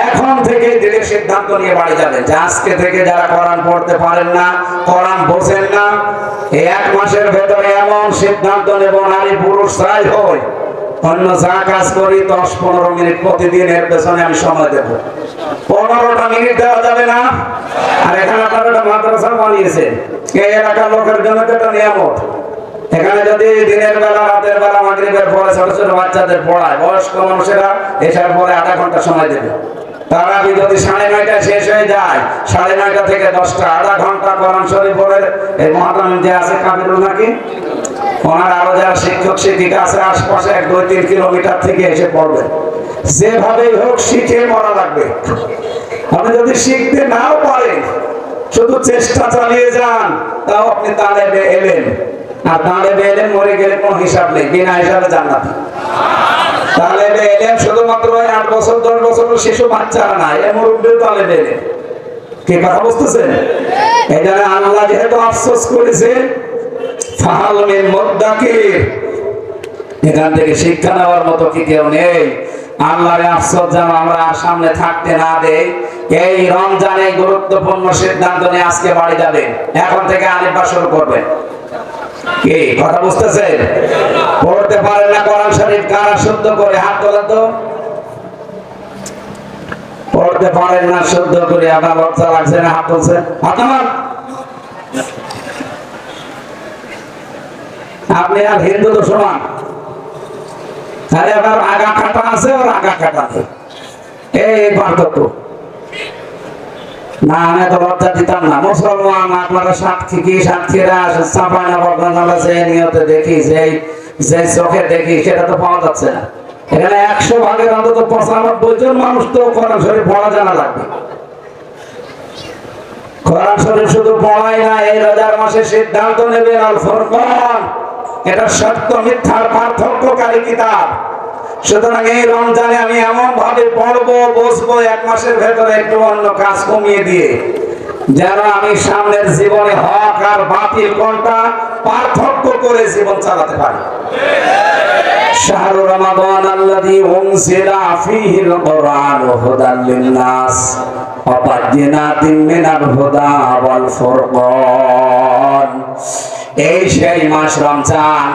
এখন থেকে দিলে সিদ্ধান্ত নিয়ে বাড়ি যাবেন যে আজকে থেকে যারা কোরআন পড়তে পারেন না, কোরআন বোঝেন না, এই 1 মাসের ভেতরে এমন সিদ্ধান্ত নেব, নারী পুরুষ যাই হয়, অন্য যা কাজ করি 10-15 মিনিট প্রতিদিন এর পেছনে আমি সময় দেব। 15টা মিনিট দেওয়া যাবে না। আর এখানে আপনারা একটা মাদ্রাসা বানিয়েছেন, এই এলাকার লোকের জন্য তো একটা নিয়ামত। এখানে যদি দিনের বেলা রাতের বেলা মাগরিবের পরে ছোট ছোট বাচ্চাদের পড়ায়, বয়স্ক মানুষেরা এসার পরে আধা ঘন্টা সময় দেবে। তারাবি যদি 9:30টায় শেষ হয়ে যায়, 9:30 থেকে 10টা আধা ঘন্টা কোরআন শরীফ পড়ে এই মহাতামিম যে আছে কাবিরুল নাকি, ওনার আরো যারা শিক্ষক শিক্ষিকা আছে আশপাশে 1-2-3 কিলোমিটার থেকে এসে পড়বেন। যেভাবেই হোক শিখে মরা লাগবে। আপনি যদি শিখতে নাও পারেন, শুধু চেষ্টা চালিয়ে যান, তাও আপনি তালেবে এলেন। আর তালেবে এলেন মরে গেলে কোনো হিসাব নেই, বিনা হিসাবে জান্নাতি। তালেবে এলেন শুধুমাত্র 8 বছর 10 বছর শিশু বাচ্চারা না, এ মুরব্বিও তালেবে এলেন। কি কথা বুঝতেছেন? এই জন্য আল্লাহ যেহেতু আফসোস করেছে, ফাহাল মিন মুদ্দাকির, এখান থেকে শিক্ষা নেওয়ার মতো কি কেউ নেই? আল্লাহর আফসোস যেন আমরা সামনে থাকতে না দেই। এই রমজানে গুরুত্বপূর্ণ সিদ্ধান্ত নিয়ে আজকে বাড়ি যাবেন, এখন থেকে আলিফা শুরু করবেন। কি কথা বুঝতেছেন? পড়তে পারেন না কোরআন শরীফ, কারা শুদ্ধ করে হাত তোলেন তো। পড়তে পারেন না শুদ্ধ করে, আপনার লজ্জা লাগছে না? হাত তুলছে, হাত নামান। আপনি আর হিন্দু তো সমান, আরে আবার আগা কাটা আছে আর আগা কাটা নেই, এই পার্থক্য। না আমি তো লজ্জা দিতাম না। মুসলমান আপনারা সাক্ষীরা চাপায় না বদনাম যে নিয়তে দেখি, যে চোখে দেখি, সেটা তো পাওয়া যাচ্ছে না। এখানে 100 ভাগের অন্তত 95 জন মানুষ তো কোরআন শরীফ পড়া জানা লাগবে। কোরআন শরীফ শুধু পড়াই না, এই রোজার মাসে সিদ্ধান্ত নেবেন আল ফুরকান, এটা সত্য মিথ্যার পার্থক্যকারী কিতাব। সুতরাং এই রমজানে আমি এমন ভাবে পড়বো বসবো 1 মাসের ভেতরে একটু অন্য কাজ কমিয়ে দিয়ে, যেন আমি সামনের জীবনে হক আর বাতিল কোনটা পার্থক্য করে জীবন চালাতে পারি। শাহরু রমাদান আল্লাযী উনজিলা ফীহিল কুরআন হুদাল লিন-নাস ওয়া বায়িনাতিন মিনাল হুদা ওয়াল ফুরকান। এই সেই মাস রমজান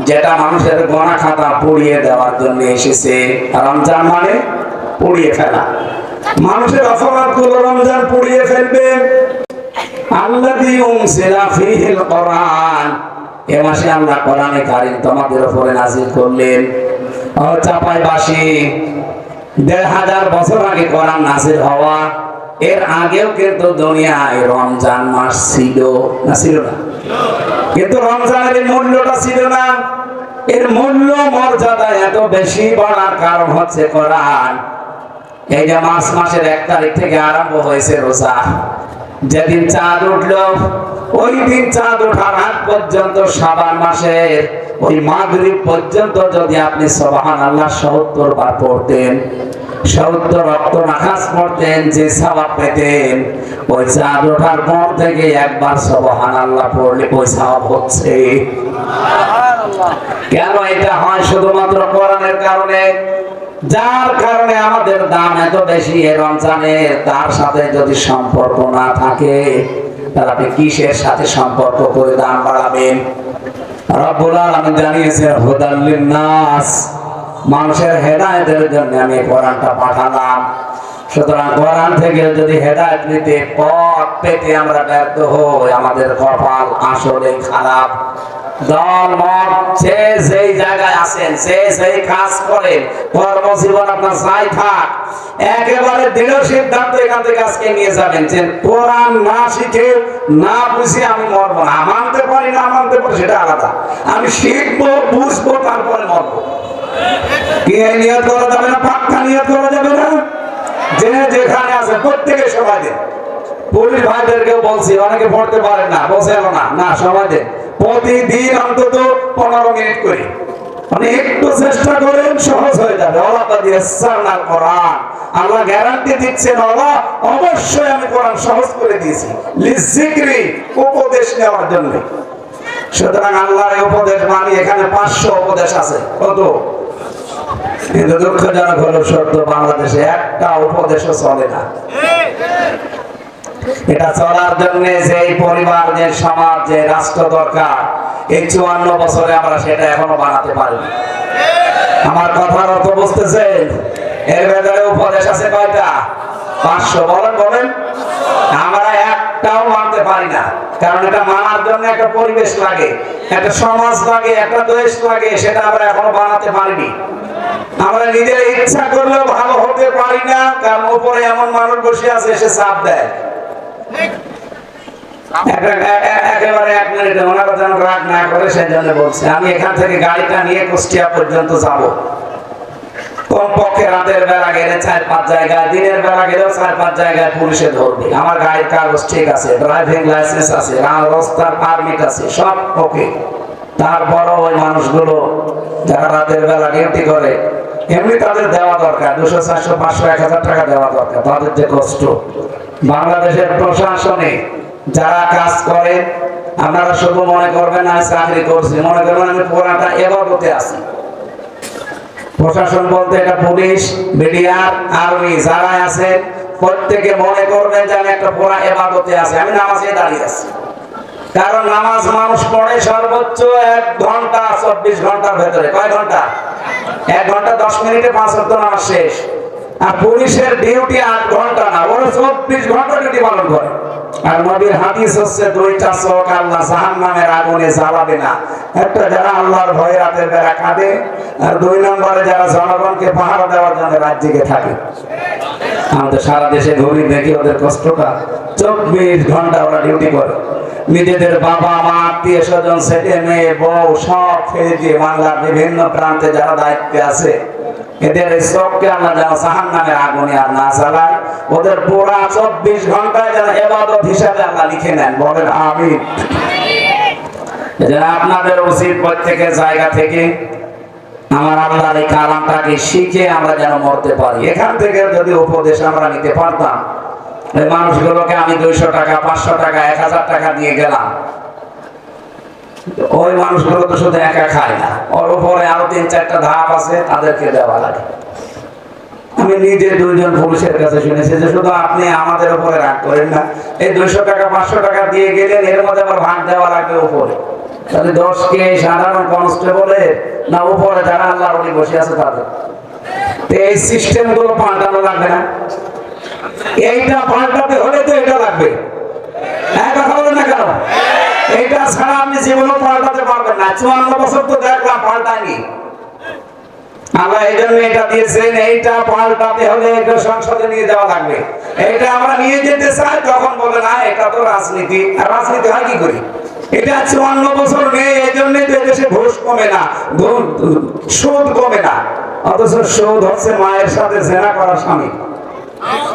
যেটা মানুষের গোনা খাতা পুড়িয়ে দেওয়ার জন্য এসেছে। রমজান মানে পুড়িয়ে ফেলা, মানুষের অপরাধগুলো রমজান পুড়িয়ে ফেলবে। আল্লাযী উনজিলা ফীহিল কুরআন, এ মাসে আল্লাহ কোরআনে কারীম তোমাদের উপরে নাযিল করলেন। চাপাই বাসি ১৫০০ বছর আগে কোরআন নাযিল হওয়া, এর আগেও কিন্তু দুনিয়ায় রমজান মাস ছিল না? ছিল না? কিন্তু রমজানের মূল্যটা ছিল না। এর মূল্য মর্যাদা এত বেশি বড়ার কারণ হচ্ছে কোরআন। এই যে মার্চ মাসের 1 তারিখ থেকে আরম্ভ হয়েছে রোজা, যেদিন চাঁদ উঠলো ওই দিন চাঁদ ওঠার আগ পর্যন্ত শাবান মাসের ওই মাগরিব পর্যন্ত যদি আপনি সুবহানাল্লাহ ৭০ বার পড়তেন, ৭০ রক্ত নাখাস পড়তেন, যে সওয়াব পেতেন, ওই চাঁদ ওঠার পর থেকে একবার সুবহানাল্লাহ পড়লে ওই সওয়াব হচ্ছে। কেন এটা হয়? শুধুমাত্র কোরআনের কারণে। যার কারণে আমাদের দাম এত বেশি এই রমজানের, তার সাথে যদি সম্পর্ক না থাকে তাহলে আপনি কিসের সাথে সম্পর্ক করে দাম বাড়াবেন? রব্বুল আলামিন জানিয়েছেন হুদাল লিন-নাস, মানুষের হেদায়েতের জন্য আমি কোরআনটা পাঠালাম। সুতরাং কোরআন থেকে যদি হেদায়েত নিতে পথ পেতে আমরা ব্যর্থ হই, আমাদের কপাল আসলে খারাপ। দল মত যে যেই জায়গায় আছেন, যে যেই কাজ করেন, কর্মজীবন আপনার যাই থাক, একেবারে দৃঢ় সিদ্ধান্ত এখান থেকে আজকে নিয়ে যাবেন যে কোরআন না শিখে না বুঝে আমি মরবো না। মানতে পারি না মানতে পারি সেটা আলাদা, আমি শিখবো বুঝবো তারপরে মরবো। কি নিয়ত করা যাবে না? পাক্কা নিয়ত করা যাবে না? যে যেখানে আছে প্রত্যেকে সবাই দেন। পুলিশ ভাইদেরকেও বলছি, অনেকে পড়তে পারেন না, বসে না, না সবাই দেন। প্রতিদিন অন্তত 15 মিনিট করে, মানে একটু চেষ্টা করেন, সহজ হয়ে যাবে। আল্লাহ গ্যারান্টি দিচ্ছেন, আল্লাহ অবশ্যই আমি কোরআন সহজ করে দিয়েছি লিযিকরি, উপদেশ নেওয়ার জন্য। সুতরাং আল্লাহর এই উপদেশ মানি। এখানে 500 উপদেশ আছে। কত? কিন্তু দুঃখজনক হলো সত্য, বাংলাদেশে একটা উপদেশও চলে না। এটা চলার জন্য যে পরিবার, যে সমাজ, যে রাষ্ট্র দরকার, এই 54 বছরে আমরা সেটা এখনো বানাতে পারিনি। আমার কথার অর্থ বুঝতেছেন? এর ভেতরে উপদেশ আছে কয়টা? 500। বলেন বলেন। আমরা একটাও মানতে পারি না, কারণ এটা মানার জন্য একটা পরিবেশ লাগে, একটা সমাজ লাগে, একটা দেশ লাগে, সেটা আমরা এখনো বানাতে পারিনি। আমরা নিজের ইচ্ছা করলেও ভালো হতে পারি না, কারণ উপরে এমন মানুষ বসে আছে এসে চাপ দেয়। একেবারে 1 মিনিটে ওনারা যেন রাগ না করে সেজন্য বলছে, আমি এখান থেকে গাড়িটা নিয়ে কুষ্টিয়া পর্যন্ত যাব। কমপক্ষে রাতের বেলা গেলে 4-5 জায়গায়, দিনের বেলা গেলেও 4-5 জায়গায় পুলিশে ধরবে। আমার গাড়ির কাগজ ঠিক আছে, ড্রাইভিং লাইসেন্স আছে, রাস্তার পারমিট আছে, সব ওকে। তারপরও ওই মানুষগুলো যারা রাতের বেলা ডিউটি করে, এমনি তাদের দেওয়া দরকার 200, 400, 500, 1000 টাকা দেওয়া দরকার। তাদের যে কষ্ট, বাংলাদেশের প্রশাসনে যারা কাজ করে, আপনারা শুধু মনে করবেন আমি চাকরি করছি, মনে করবেন আমি পুরাটা ইবাদতে আছি। প্রশাসন বলতে এটা পুলিশ, বিডিআর, আর্মি যারা আছে প্রত্যেকে মনে করবেন যে আমি একটা পুরা ইবাদতে আছি, আমি নামাজে দাঁড়িয়ে আছি। কারণ নামাজ মানুষ পড়ে সর্বোচ্চ 1 ঘন্টা 24 ঘন্টার ভেতরে। কয় ঘন্টা? 1 ঘন্টা 10 মিনিটে 5 ওয়াক্ত নামাজ শেষ। আর পুলিশের ডিউটি 8 ঘন্টা না, ওরা 24 ঘন্টা ডিউটি পালন করে। আর নবীর হাদিস হচ্ছে 2টা চোখ আল্লাহ জাহান্নামের আগুনে জ্বালাবে না। একটা যারা আল্লাহর ভয়ে রাতের বেলা কাঁদে, আর 2 নম্বরে যারা জনগণকে পাহারা দেওয়ার জন্য রাজ্যে থাকে। আমাদের সারা দেশে ঘুরি দেখি ওদের কষ্টটা। 24 ঘন্টা ওরা ডিউটি করে। নিজেদের বাবা মা, আত্মীয় স্বজন, ছেলে মেয়ে, বউ সব ফেলে দিয়ে বাংলার বিভিন্ন প্রান্তে যারা দায়িত্বে আছে এদের এই চোখকে আল্লাহ যেন জাহান্নামের আগুনে আর না জ্বালায়, ওদের পুরা 24 ঘন্টায় যেন ইবাদত হিসাবে আল্লাহ লিখে নেন। বলেন আমিন। এজন্য আপনাদের উচিত প্রত্যেকের জায়গা থেকে আমার আল্লাহর এই কালামটাকে শিখে আমরা যেন মরতে পারি। এখান থেকে যদি উপদেশ আমরা নিতে পারতাম, এই মানুষগুলোকে আমি 200 টাকা 500 টাকা 1000 টাকা দিয়ে গেলাম, ওই মানুষগুলো তো শুধু একা খায় না, ওর উপরে আরো 3-4টা ধাপ আছে, তাদেরকে দেওয়া লাগে। আমি নিজে 2জন পুলিশের কাছে শুনেছি যে শুধু আপনি আমাদের উপরে রাগ করেন না, এই 200 টাকা 500 টাকা দিয়ে গেলেন, এর মধ্যে আবার ভাগ দেওয়া লাগবে উপরে। তাহলে 10 কে সাধারণ কনস্টেবলের না উপরে যারা আল্লাহর ওলি বসে আছে তাদের। এই সিস্টেম গুলো পাল্টানো লাগবে না? এইটা পাল্টাতে হলে তো এটা লাগবে। কথা বলেন না কেন? এইটা ছাড়া আপনি জীবনও পাল্টাতে পারবেন না। 54 বছর তো দেখলাম পাল্টায়নি। আল্লাহ এই জন্য এটা দিয়েছেন, এইটা পাল্টাতে হলে এটা সংসদে নিয়ে যাওয়া লাগবে। এইটা আমরা নিয়ে যেতে চাই, তখন বলে না এটা তো রাজনীতি। আর রাজনীতি হয় কি করি? এটা 54 বছর নেই, এই জন্যই তো এদেশে ঘুষ কমে না, সুদ কমে না। অথচ সুদ হচ্ছে মায়ের সাথে জেনা করা স্বামী।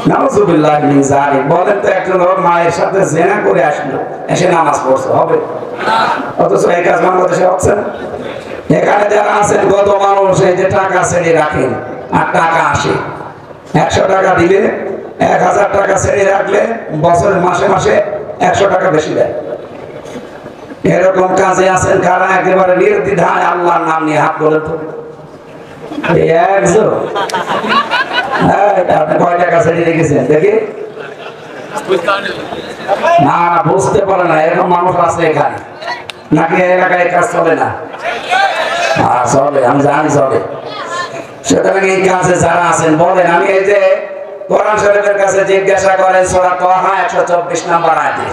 নাউজুবিল্লাহ মিন যালিক। বলেন তো একজন লোক মায়ের সাথে জেনা করে আসলো, এসে নামাজ পড়ছে, হবে? অথচ এই কাজ বাংলাদেশে হচ্ছে না। এখানে যারা আছেন গত মানুষ, এই যে টাকা ছেড়ে রাখেন আর টাকা আসে, 100 টাকা দিলে 1000 টাকা ছেড়ে রাখলে বছরের মাসে মাসে 100 টাকা বেশি দেয়। এরকম কাজে আছেন কারা একেবারে নির্দ্বিধায় আল্লাহর নাম নিয়ে হাত তোলে? তো একজন আপনি কয় টাকা ছেড়ে রেখেছেন দেখি? না না, বুঝতে পারে না, এরকম মানুষ আছে এখানে। নাকি এলাকায় কাজ চলে না? চলে, আমি জানি চলে। সুতরাং এই কাজে যারা আছেন বলেন, আমি এই যে কোরআন শরীফের কাছে জিজ্ঞাসা করেন সূরা তাহা 124 নম্বর আয়াতে,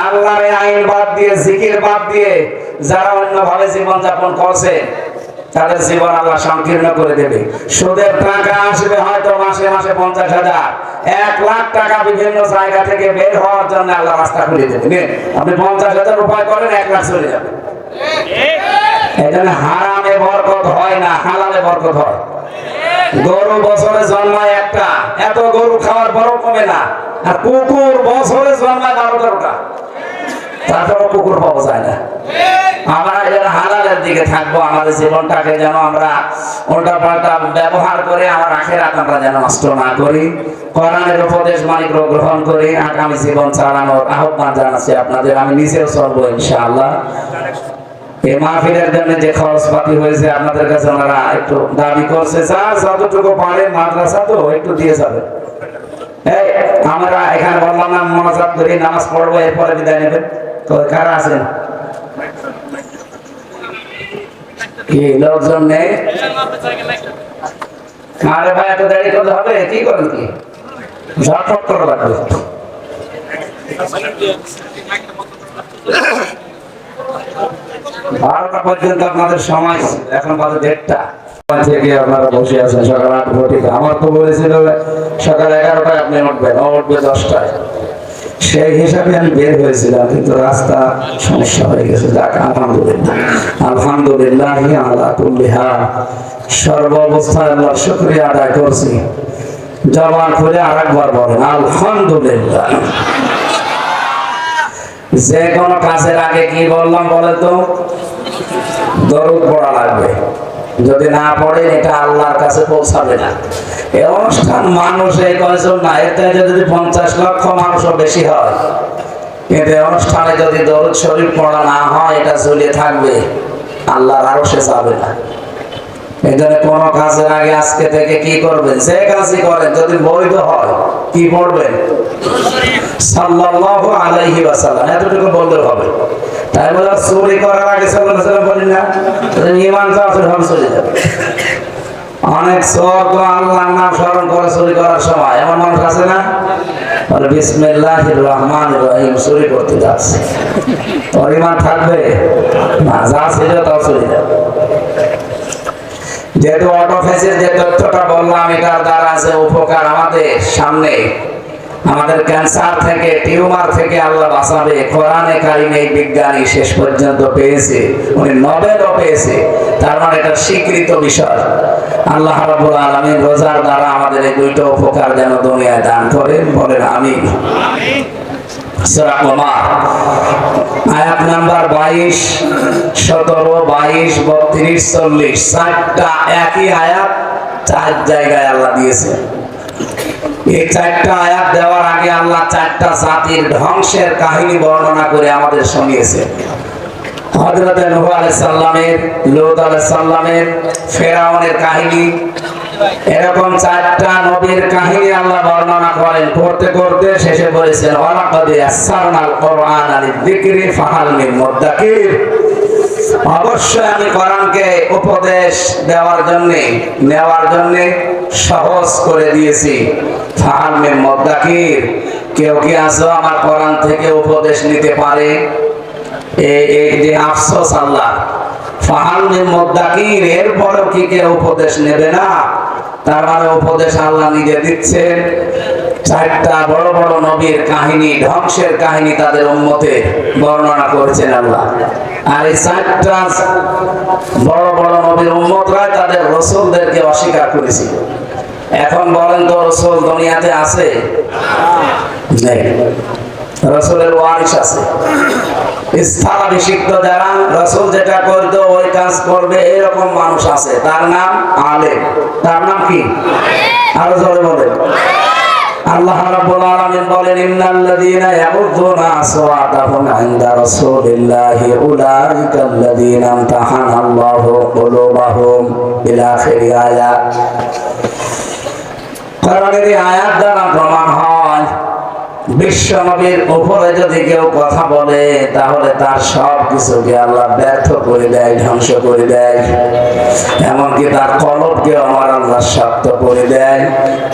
আল্লাহর আইন বাদ দিয়ে, জিকির বাদ দিয়ে যারা অন্যভাবে জীবন যাপন করছে তাদের জীবন আল্লাহ সংকীর্ণ করে দেবে। সুদের টাকা আসবে হয়তো মাসে মাসে 50,000, 1 লাখ টাকা বিভিন্ন জায়গা থেকে বের হওয়ার জন্য আল্লাহ রাস্তা খুলে দেবে। আপনি 50,000 উপায় করেন, 1 লাখ চলে যাবে। এই জন্য হারামে বরকত হয় না, হালালে বরকত হয়। গরু বছরে জন্মায় একটা, এত গরু খাওয়ার পরও কমে না। আর কুকুর বছরে জন্মায় 12-13টা, তারপরও কুকুর পাওয়া যায় না। আমরা যেন হালালের দিকে থাকবো, আমাদের জীবনটাকে যেন আমরা উল্টাপাল্টা ব্যবহার করে আমার আখিরাত আমরা যেন নষ্ট না করি। কোরআনের উপদেশ মানিক গ্রহণ করি, আগামী জীবন চালানোর আহ্বান জানাচ্ছি আপনাদের। আমি নিজেও চলবো ইনশাআল্লাহ। এই মাহফিলের জন্য যে খরচপাতি হয়েছে আপনাদের কাছে ওনারা একটু দাবি করছে, স্যার যতটুকু পারেন মাদ্রাসা তো একটু দিয়ে যাবে। আমরা এখানে বললাম না মোনাজাত করি, নামাজ পড়বো, এরপরে বিদায় নেবেন। তো কারা আছেন? কি লোকজন নেই? আরে ভাই, এত দেরি করতে হবে? কি করেন কি? ঝটপট করে লাগবে। 12টা পর্যন্ত আপনাদের সময়, এখন বাজে 1:30 থেকে আপনারা বসে আছেন সকাল 8 থেকে। আমার তো বলেছিল সকাল 11টায় আপনি উঠবেন, ও উঠবে 10টায়। সেই হিসাবে আমি বের হয়েছিলাম, কিন্তু রাস্তা সমস্যা হয়ে গেছে। যাক, আলহামদুলিল্লাহ, আলহামদুলিল্লাহ আলা কুল্লি হাল। সর্ব অবস্থায় আল্লাহর শুকরিয়া আদায় করছি। জবান খুলে আরেকবার বলেন আলহামদুলিল্লাহ। যে কোনো কাজের আগে কি বললাম বলে তো? দরুদ পড়া লাগবে। যদি না পড়েন এটা আল্লাহর কাছে পৌঁছাবে না। এই অনুষ্ঠান মানুষ এই কয়জন না, এতে যদি 50 লক্ষ মানুষও বেশি হয়, কিন্তু অনুষ্ঠানে যদি দরুদ শরীফ পড়া না হয়, এটা ঝুলিয়ে থাকবে, আল্লাহর আরশে যাবে না। এই জন্য কোনো কাজের আগে আজকে থেকে কি করবেন? যে কাজই করেন যদি বৈধ হয়, কি পড়বেন? সাল্লাল্লাহু আলাইহি ওয়াসাল্লাম, এতটুকু বললে হবে। তাই বলে চুরি করার আগে সাল্লাল্লাহু আলাইহি ওয়াসাল্লাম বলেন না, ঈমান চাওয়ার ভাবে চলে যাবে। অনেক চোর তো আল্লাহর নাম স্মরণ করে চুরি করার সময়, এমন মানুষ আছে না? বলে বিসমিল্লাহির রহমানির রহিম চুরি করতে যাচ্ছে, তোর ঈমান থাকবে না, যা ছিল তাও চলে যাবে। যেহেতু অটোফেসের যে তথ্যটা বললাম, এটার দ্বারা আছে উপকার আমাদের সামনে। আমাদের ক্যান্সার থেকে, টিউমার থেকে আল্লাহ বাঁচাবে। কোরআনে কারিমে এই বিজ্ঞানী শেষ পর্যন্ত পেয়েছে, উনি নোবেলও পেয়েছে। তার মানে এটা স্বীকৃত বিষয়। আল্লাহ রাব্বুল আলামিন রোজার দ্বারা আমাদের এই দুইটা উপকার যেন দুনিয়ায় দান করেন, বলেন আমিন। সূরা কমার আয়াত নাম্বার 22, 17, 22, 32, 40 চারটা একই আয়াত চার জায়গায় আল্লাহ দিয়েছে। এই চারটা আয়াত দেওয়ার আগে আল্লাহ চারটা জাতির ধ্বংসের কাহিনী বর্ণনা করে আমাদের শুনিয়েছে। হযরত নূহ আলাইহিস সালামের, লূত আলাইহিস সালামের, ফেরাউনের কাহিনী, এরকম চারটা নবীর কাহিনী আল্লাহ বর্ণনা করেন। করতে করতে শেষে বলেছেন ওয়ালাকাদ ইয়াসসারনাল কুরআনা লিযিকরি ফাহাল মিন মুদ্দাকির। অবশ্যই আমি কোরআনকে উপদেশ দেওয়ার জন্য, নেওয়ার জন্য সহজ করে দিয়েছি। ফাহাল মিন মুদ্দাকির, কেউ কি আছো আমার কোরআন থেকে উপদেশ নিতে পারে? এই যে আফসোস আল্লাহ, ফাহাল মিন মুদ্দাকির, এরপরেও কি কেউ উপদেশ নেবে না? তার মানে উপদেশ আল্লাহ নিজে দিচ্ছেন। চারটা বড় বড় নবীর কাহিনী, ধ্বংসের কাহিনী তাদের উম্মতের বর্ণনা করেছেন আল্লাহ। আর এই চারটা বড় বড় নবীর উম্মতরা তাদের রাসূলদেরকে অস্বীকার করেছিল। এখন বলেন তো রাসূল দুনিয়াতে আছে? নেই। রাসূলের ওয়ারিস আছে, স্থলাভিষিক্ত যারা রাসূল যেটা করতো ওই কাজ করবে এরকম মানুষ আছে। তার নাম আলেম। তার নাম কি? আরো জোরে বলেন। আল্লাহ রাব্বুল আলামিন বলেন ইন্নাল্লাযীনা ইয়াগুযযুনা আসওয়াতাহুম ইনদা রাসূলিল্লাহি উলাইকাল্লাযীনা ইমতাহানাল্লাহু কুলুবাহুম ইলা আখিরি আয়াত। কোরআনের এই আয়াত দ্বারা প্রমাণ হয় বিশ্ব নবীর উপরে যদি কেউ কথা বলে তাহলে তার সব কিছুকে আল্লাহ ব্যর্থ করে দেয়, ধ্বংস করে দেয়। এমনকি তার কলবকে আমার আল্লাহ শক্ত করে দেয়।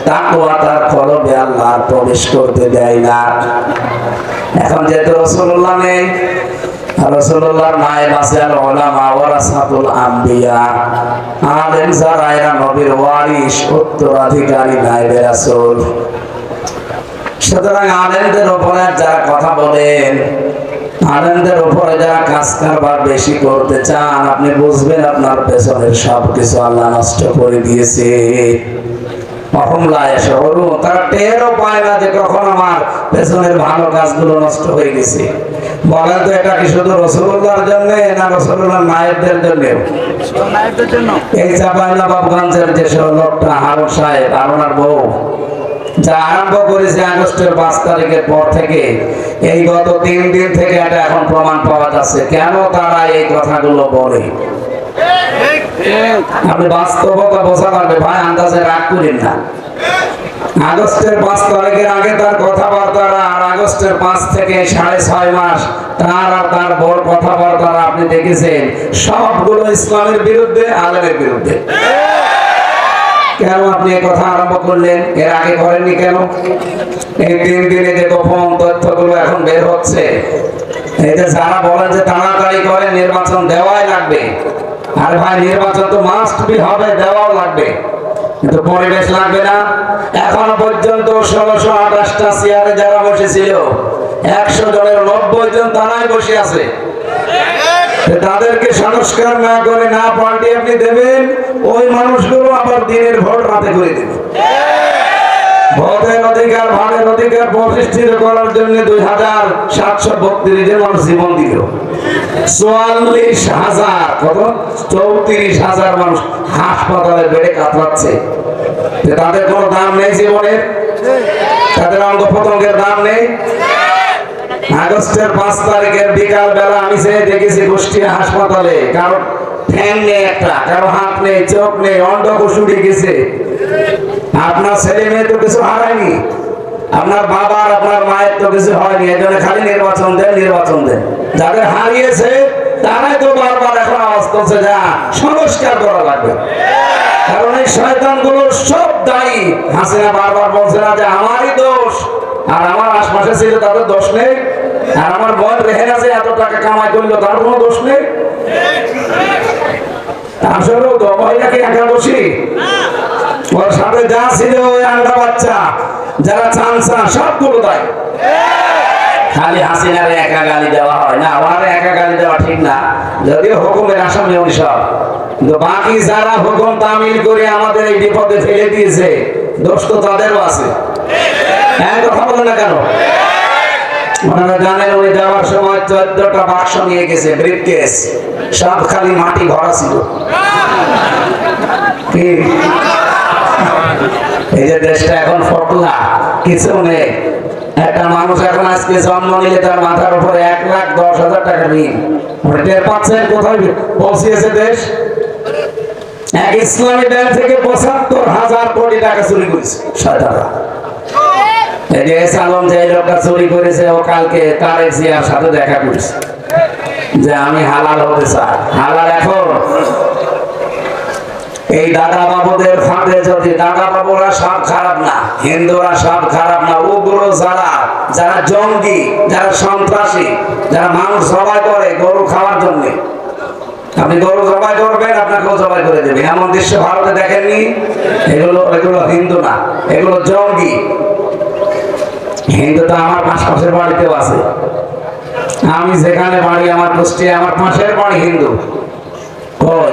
তাকওয়া তার কলবে আল্লাহ প্রবেশ করতে দেয় না। এখন যেহেতু রাসূলুল্লাহ নেই, রাসূলুল্লাহর নায়েব আছে আল উলামা ওয়ারাসাতুল আম্বিয়া, আলেম যারা এরা নবীর ওয়ারিস, উত্তরাধিকারী নায়েবে রাসূল। সুতরাং আলেমদের উপরে যারা কথা বলেন, আলেমদের উপরে যারা কাজ কারবার বেশি করতে চান, আপনি বুঝবেন আপনার পেছনের সবকিছু আল্লাহ নষ্ট করে দিয়েছে। তারা টেরও পায় না যে কখন আমার পেছনের ভালো কাজগুলো নষ্ট হয়ে গেছে। বলেন তো এটা কি শুধু রাসূলুল্লাহর জন্য না রাসূলুল্লাহর নায়েবদের জন্য? এই চাঁপাইনবাবগঞ্জের যে লোকটা হারুন সাহেব, হারুনার বউ, যা আরম্ভ করেছে আগস্টের 5 তারিখের পর থেকে, এই গত 3 দিন থেকে এটা এখন প্রমাণ পাওয়া যাচ্ছে কেন তারা এই কথাগুলো বলে। আপনি বাস্তবতা বোঝা লাগবে ভাই, আন্দাজে রাগ করেন না। আগস্টের 5 তারিখের আগে তার কথাবার্তারা, আর আগস্টের 5 থেকে 6.5 মাস তার আর তার বড় কথাবার্তারা আপনি দেখেছেন, সবগুলো ইসলামের বিরুদ্ধে, আলেমের বিরুদ্ধে। কেন আপনি এই কথা আরম্ভ করলেন? এর আগে করেননি কেন? এই 3 দিনে যে গোপন তথ্যগুলো এখন বের হচ্ছে, এই যে যারা বলেন যে তাড়াতাড়ি করে নির্বাচন দেওয়াই লাগবে, আরে ভাই নির্বাচন তো মাস্ট বি হবে, দেওয়াও লাগবে, কিন্তু পরিবেশ লাগবে না? এখনো পর্যন্ত 1628টা চেয়ারে যারা বসেছিল 100 জনের 90 জন তারাই বসে আছে। তাদেরকে সংস্কার না করে না পাল্টে আপনি দেবেন, ওই মানুষগুলো আবার দিনের ভোট রাতে করে দেবে। ভোটের অধিকার, ভাড়ের অধিকার প্রতিষ্ঠিত করার জন্য 2732 জন মানুষ জীবন দিল। 44,000, কত? 34,000 মানুষ হাসপাতালে বেড়ে কাতরাচ্ছে। তাদের কোনো দাম নেই জীবনের? তাদের অঙ্গ প্রত্যঙ্গের দাম নেই? আগস্টের 5 তারিখের বিকাল বেলা আমি যে দেখেছি কুষ্টিয়া হাসপাতালে, কারো ফ্যান নেই, একটা কারো হাত নেই, চোখ নেই, অন্ধকোষ উঠে গেছে। আপনার ছেলে মেয়ে তো কিছু হারায়নি, আপনার বাবার, আপনার মায়ের তো কিছু হয়নি, এই জন্য খালি নির্বাচন দেন, নির্বাচন দেন। যাদের হারিয়েছে তারাই তো বারবার এখন আওয়াজ করছে যা সংস্কার করা লাগবে। কারণ এই শয়তানগুলো সব দায়ী। হাসিনা বারবার বলছে না যে আমারই দোষ, আর আমার আশপাশে ছিল তাদের দোষ নেই, আর আমার বোন রেহেনা যে এত টাকা কামাই করলো তার কোনো দোষ নেই। আসলেও তো মহিলাকে একা দোষী, ওর সাথে যা ছিল ওই আন্ডা বাচ্চা, যারা চামচা সবগুলো দায়। খালি হাসিনার একা গালি দেওয়া হয় না, আমার একা গালি দেওয়া ঠিক না, যদিও হুকুমের আসামি উনি সব, কিন্তু বাকি যারা হুকুম তামিল করে আমাদের এই বিপদে ফেলে দিয়েছে দোষ তো তাদেরও আছে। হ্যাঁ, কথা বলেন না কেন? আপনারা জানেন উনি যাওয়ার সময় 14টা বাক্স নিয়ে গেছে, ব্রিফকেস, সব খালি মাটি ভরা ছিল। কি এই যে দেশটা এখন ফটলা, কিছু নেই। একটা মানুষ এখন আজকে জন্ম নিলে তার মাথার উপরে 1,10,000 টাকা ঋণ। টের পাচ্ছেন কোথায় পৌঁছিয়েছে দেশ? এক ইসলামী ব্যাংক থেকে 75,000 কোটি টাকা চুরি করেছে শয়তানরা। এই যে সালম যে লোকটা চুরি করেছে, ও কালকে তারেক জিয়ার সাথে দেখা করেছে যে আমি হালাল হতে চাই। হালাল এখন এই দাদা বাবুদের ফাঁদে যদি, দাদা বাবুরা সব খারাপ না, হিন্দুরা সব খারাপ না, উগ্র যারা, যারা জঙ্গি, যারা সন্ত্রাসী, যারা মানুষ জবাই করে গরু খাওয়ার জন্য। আপনি গরু জবাই করবেন, আপনাকেও জবাই করে দেবে, এমন দৃশ্য ভারতে দেখেননি? এগুলো হিন্দু না, এগুলো জঙ্গি। হিন্দু তো আমার পাশের বাড়িতেও আছে, আমি যেখানে বাড়ি আমার কুষ্টিয়া, আমার পাশের বাড়ি হিন্দু।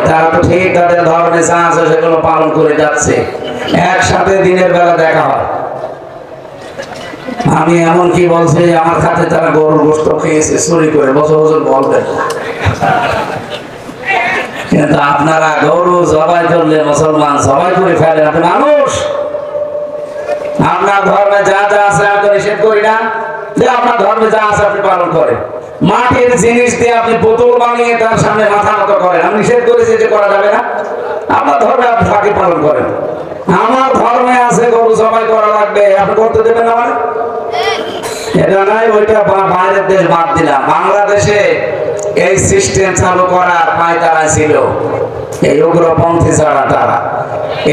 তারা তো ঠিক তাদের ধর্মে যা আছে সেগুলো পালন করে যাচ্ছে, একসাথে দিনের বেলা দেখা হয়। আমি এমন কি বলছি, আমার খাতে তারা গরুর গোশত খেয়েছে চুরি করে, বছর বছর বলবেন না। কিন্তু আপনারা গরু জবাই করলে মুসলমান জবাই করে ফেলেন। আপনি মানুষ, আপনার ধর্মে যা যা আছে আমি তো নিষেধ করি না, যে আপনার ধর্মে যা আছে আপনি পালন করেন। মাটির জিনিস দিয়ে আপনি বোতল বানিয়ে তার সামনে মাথা মতো করেন, আমি নিষেধ করেছি যে করা যাবে না। আপনার ধর্মে আপনি তাকে পালন করেন। আমার ধর্মে আছে গরু জবাই করা লাগবে, আপনি করতে দেবেন আমার? এটা নাই, ওইটা বাইরের দেশ বাদ দিলাম। বাংলাদেশে এই সিস্টেম চালু করার পায়তারা ছিল এই উগ্রপন্থী ছাড়া তারা।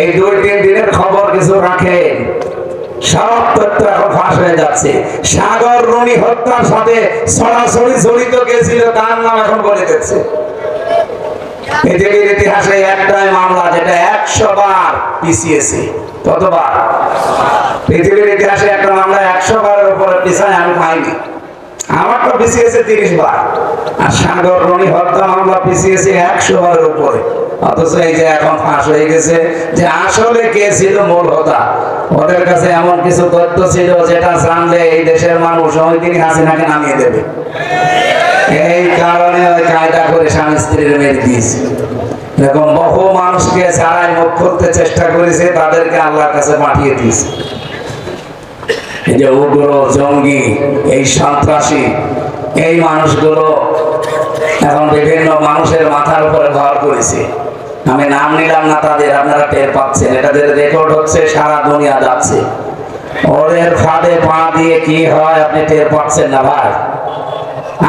এই 2-3 দিনের খবর কিছু রাখেন, সব তথ্য এখন ফাঁস হয়ে যাচ্ছে। সাগর রুনি হত্যার সাথে সরাসরি জড়িত কে ছিল তার নাম এখন বলে দিচ্ছে। পৃথিবীর ইতিহাসে একটাই মামলা যেটা 100 বার পিছিয়েছে। কতবার? পৃথিবীর ইতিহাসে একটা মামলা 100 বারের উপরে পিছায় আমি পাইনি। আমার তো পিছিয়েছে 30 বার, আর সাগর রুনি হত্যা মামলা পিছিয়েছে 100 বারের উপরে। অথচ এই যে এখন ফাঁস হয়ে গেছে যে আসলে কে ছিল মূল হোতা। ওদের কাছে এমন কিছু তথ্য ছিল যেটা জানলে এই দেশের মানুষ ওই দিনই হাসিনাকে নামিয়ে দেবে। এই কারণে ওই কায়দা করে স্বামী স্ত্রীর মেরে দিয়েছে। এরকম বহু মানুষকে ছাড়াই মুখ করতে চেষ্টা করেছে, তাদেরকে আল্লাহর কাছে পাঠিয়ে দিয়েছে। এই যে উগ্র জঙ্গি, এই সন্ত্রাসী, এই মানুষগুলো এখন বিভিন্ন মানুষের মাথার উপরে ভর করেছে। আমি নাম নিলাম না তাদের, আপনারা টের পাচ্ছেন, এটাদের রেকর্ড হচ্ছে, সারা দুনিয়া যাচ্ছে। ওদের ফাঁদে পা দিয়ে কি হয় আপনি টের পাচ্ছেন না ভাই?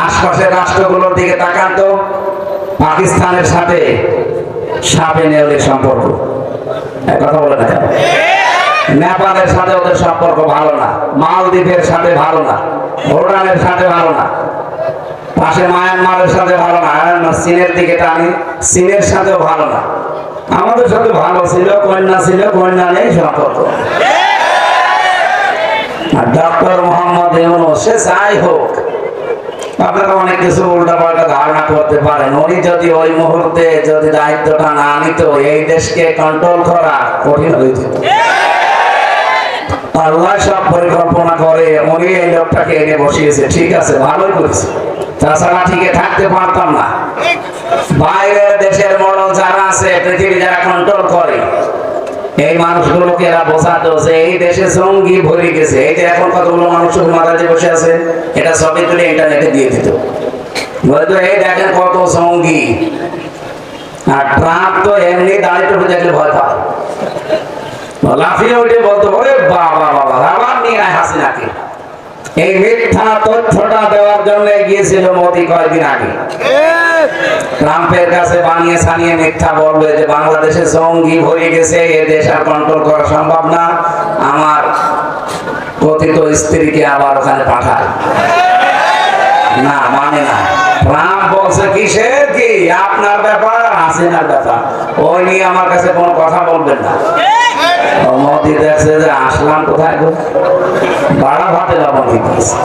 আশপাশের রাষ্ট্রগুলোর দিকে তাকান তো, পাকিস্তানের সাথে সাপে নেউলের সম্পর্ক, কথা বলে না কেন? নেপালের সাথে ওদের সম্পর্ক ভালো না, মালদ্বীপের সাথে ভালো না, ভুটানের সাথে ভালো না, পাশে মায়ানমারের সাথে ভালো না, চীনের দিকে টানি, চীনের সাথেও ভালো না। আমাদের সাথে ভালো ছিল, কন্যা নেই সম্পর্ক। আর ডক্টর মোহাম্মদ ইউনূস, সে যাই হোক, আপনারা অনেক কিছু উল্টাপাল্টা ধারণা করতে পারেন। উনি যদি ওই মুহূর্তে যদি দায়িত্বটা না নিত, এই দেশকে কন্ট্রোল করা কঠিন হয়ে যেত। আল্লাহ সব পরিকল্পনা করে, উনি এই লোকটাকে এনে বসিয়েছে, ঠিক আছে, ভালোই করেছে, তাছাড়া টিকে থাকতে পারতাম না। বাইরের দেশের মডেল যারা আছে, পৃথিবী যারা কন্ট্রোল করে, এই মানুষগুলোকে এরা বোঝাতো যে এই দেশে জঙ্গি ভরে গেছে। এই যে এখন কতগুলো মানুষ মাথায় বসে আছে, এটা সবই তুলে ইন্টারনেটে দিয়ে দিত, বলতো এই দেখেন কত জঙ্গি। আর ট্রাম্প তো এমনি দাঁড়িয়ে টুপে দেখলে ভয় পায়, লাফিয়ে উঠে বলতো ওরে বাবা বাবা, আবার নিয়ে আয় হাসিনাকে। এই মিথ্যা তথ্যটা দেওয়ার জন্য গিয়েছিল মোদি কয়েকদিন আগে। ট্রাম্পের কাছে বানিয়ে ছানিয়ে মিথ্যা বলবে যে বাংলাদেশে জঙ্গি ভরে গেছে, এ দেশ আর কন্ট্রোল করা সম্ভব না, আমার কথিত স্ত্রীকে আবার ওখানে পাঠায়। না, মানে না। ট্রাম্প বলছে কিসের কি, আপনার ব্যাপার, হাসিনার ব্যাপার, ওই নিয়ে আমার কাছে কোনো কথা বলবেন না। মোদি দেখছে যে আসলাম কোথায় গো, বাড়া ভাতে লবণ দিতেছে।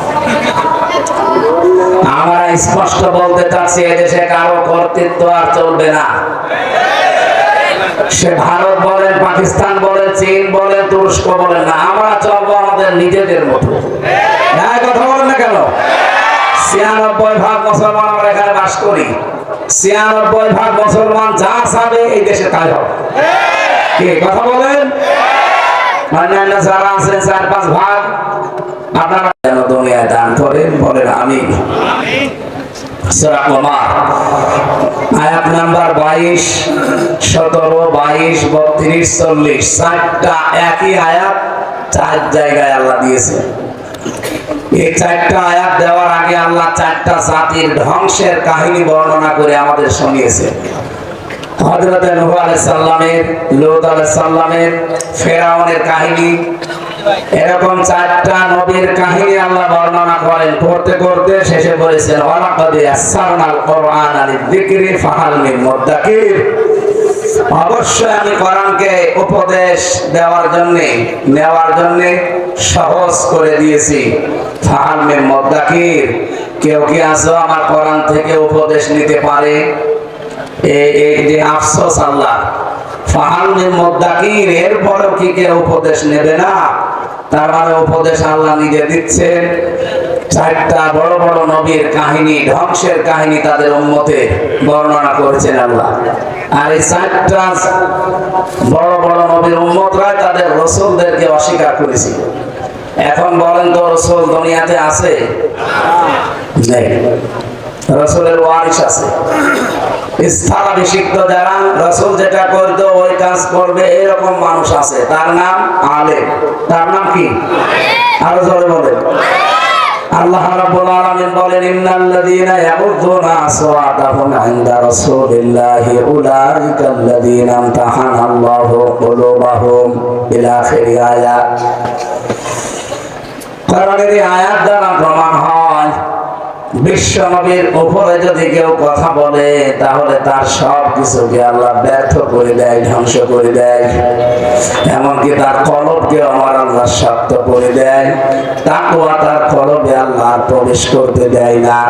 আমরা স্পষ্ট বলতে চাচ্ছি এদেশে কারো কর্তৃত্ব আর চলবে না। সে ভারত বলেন, পাকিস্তান বলেন, চীন বলেন, তুরস্ক বলেন না, আমরা চলবো আমাদের নিজেদের মতো। কথা বলেন না কেন? ৯৬% মুসলমান আমরা এখানে বাস করি। ৯৬% মুসলমান যা চাবে এই দেশে তাই হবে। কি কথা বলেন? অন্যান্য যারা আছেন ৪-৫ ভাগ, আপনারা যেন দুনিয়ায় দান করেন, বলেন আমিন। সূরা কমার আয়াত নাম্বার ২২, ১৭, ২২, ৩২, ৪০ চারটা একই আয়াত ৪ জায়গায় আল্লাহ দিয়েছে। এই ৪টা আয়াত দেওয়ার আগে আল্লাহ ৪টা জাতির ধ্বংসের কাহিনী বর্ণনা করে আমাদের শুনিয়েছে। হযরত নূহ আলাইহিস সালামের, লূত আলাইহিস সালামের, ফেরাউনের কাহিনী, এরকম ৪টা নবীর কাহিনী আল্লাহ বর্ণনা করেন। করতে করতে শেষে বলেছেন ওয়ালাকাদ ইয়াসসারনাল কুরআনা লিযিকরি ফাহাল মিন মুদ্দাকির। অবশ্যই আমি কোরআনকে উপদেশ দেওয়ার জন্য, নেওয়ার জন্য সহজ করে দিয়েছি। ফাহাল মিন মুদ্দাকির, কেউ কি আছো আমার কোরআন থেকে উপদেশ নিতে পারে? এই যে আফসোস আল্লাহ, ফাহাল মিন মুদ্দাকির, এরপরেও কি কেউ উপদেশ নেবে না? তার মানে উপদেশ আল্লাহ নিজে দিচ্ছেন। ৪টা বড় বড় নবীর কাহিনী, ধ্বংসের কাহিনী তাদের উম্মতের বর্ণনা করেছেন আল্লাহ। আর এই ৪টা বড় বড় নবীর উম্মতরা তাদের রাসূলদেরকে অস্বীকার করেছিল। এখন বলেন তো রাসূল দুনিয়াতে আছে? নেই। রাসূলের ওয়ারিস আছে, স্থলাভিষিক্ত যারা রাসূল যেটা করতো ওই কাজ করবে এরকম মানুষ আছে, তার নাম আলেম। তার নাম কি? আরো জোরে বলেন। আল্লাহ রাব্বুল আলামিন বলেন ইন্নাল্লাযীনা ইয়াগুযযুনা আসওয়াতাহুম ইনদা রাসূলিল্লাহি উলাইকাল্লাযীনা ইমতাহানাল্লাহু কুলুবাহুম ইলা আখিরি আয়াত। কোরআনের এই আয়াত দ্বারা প্রমাণ হয় বিশ্ব নবীর উপরে যদি কেউ কথা বলে তাহলে তার সব কিছুকে আল্লাহ ব্যর্থ করে দেয়, ধ্বংস করে দেয়। এমনকি তার কলবকে আমার আল্লাহ শক্ত করে দেয়। তাকওয়া তার কলবে আল্লাহ প্রবেশ করতে দেয় না।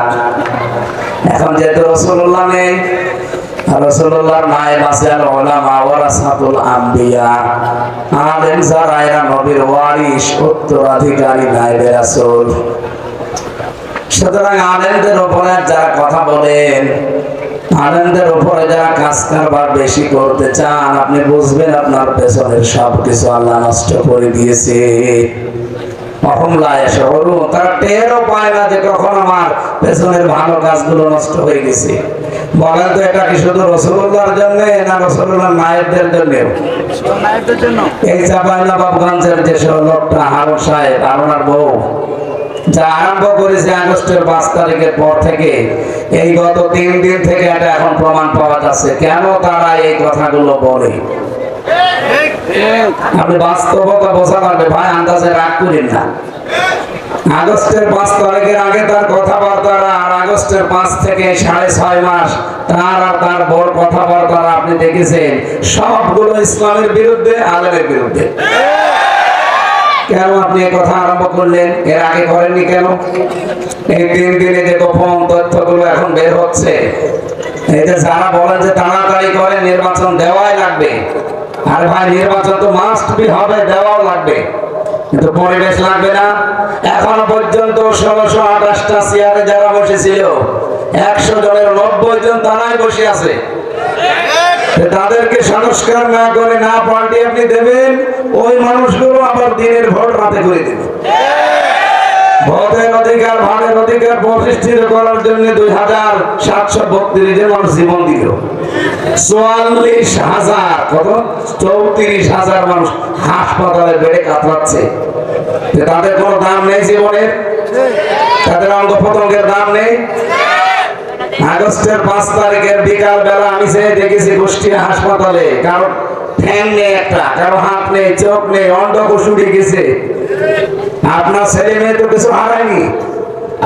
এখন যেহেতু রাসূলুল্লাহ নেই, রাসূলুল্লাহর নায়েব আছে আল উলামা ওয়ারাসাতুল আম্বিয়া, আলেম যারা এরা নবীর ওয়ারিস, উত্তরাধিকারী নায়েবে রাসূল। সুতরাং আলেমদের উপরে যারা কথা বলেন, আলেমদের উপরে যারা কাজ কারবার বেশি করতে চান, আপনি বুঝবেন আপনার পেছনের সবকিছু আল্লাহ নষ্ট করে দিয়েছে। তারা টেরও পায় না যে কখন আমার পেছনের ভালো কাজগুলো নষ্ট হয়ে গেছে। বলেন তো এটা কি শুধু রাসূলুল্লাহর জন্য না রাসূলুল্লাহর নায়েবদের জন্য? এই চাঁপাইনবাবগঞ্জের যে লোকটা হারুন সাহেব, হারুনার বউ, যা আরম্ভ করেছে আগস্টের ৫ তারিখের পর থেকে, এই গত ৩ দিন থেকে এটা এখন প্রমাণ পাওয়া যাচ্ছে কেন তারা এই কথাগুলো বলে। আপনি বাস্তবতা বোঝা লাগবে ভাই, আন্দাজে রাগ করেন না। আগস্টের ৫ তারিখের আগে তার কথাবার্তারা, আর আগস্টের ৫ থেকে ৬.৫ মাস তার আর তার বড় কথাবার্তারা আপনি দেখেছেন, সবগুলো ইসলামের বিরুদ্ধে, আলেমের বিরুদ্ধে। কেন আপনি এই কথা আরম্ভ করলেন? এর আগে করেননি কেন? এই ৩ দিনে যে গোপন তথ্যগুলো এখন বের হচ্ছে, এই যে যারা বলেন যে তাড়াতাড়ি করে নির্বাচন দেওয়াই লাগবে, আরে ভাই নির্বাচন তো মাস্ট বি হবে, দেওয়াও লাগবে, কিন্তু পরিবেশ লাগবে না। এখনো পর্যন্ত ১৬২৮টা চেয়ারে যারা বসেছিল ১০০ জনের ৯০ জন তারাই বসে আছে। তাদেরকে সংস্কার না করে না পাল্টে আপনি দেবেন, ওই মানুষগুলো আবার দিনের ভোট রাতে করে দেবে। ভোটের অধিকার, ভাড়ের অধিকার প্রতিষ্ঠিত করার জন্য ২৭৩২ জন মানুষ জীবন দিল। ৪৪,০০০ কত ৩৪,০০০ মানুষ হাসপাতালে বেড়ে কাতরাচ্ছে। তাদের কোনো দাম নেই জীবনের, তাদের অঙ্গ প্রত্যঙ্গের দাম নেই। আগস্টের ৫ তারিখের বিকাল বেলা আমি যে দেখেছি কুষ্টিয়া হাসপাতালে, কারো ঠ্যাং নেই, একটা কারো হাত নেই, চোখ নেই, অন্ধকোষ উঠে গেছে। আপনার ছেলে মেয়ে তো কিছু হারায়নি,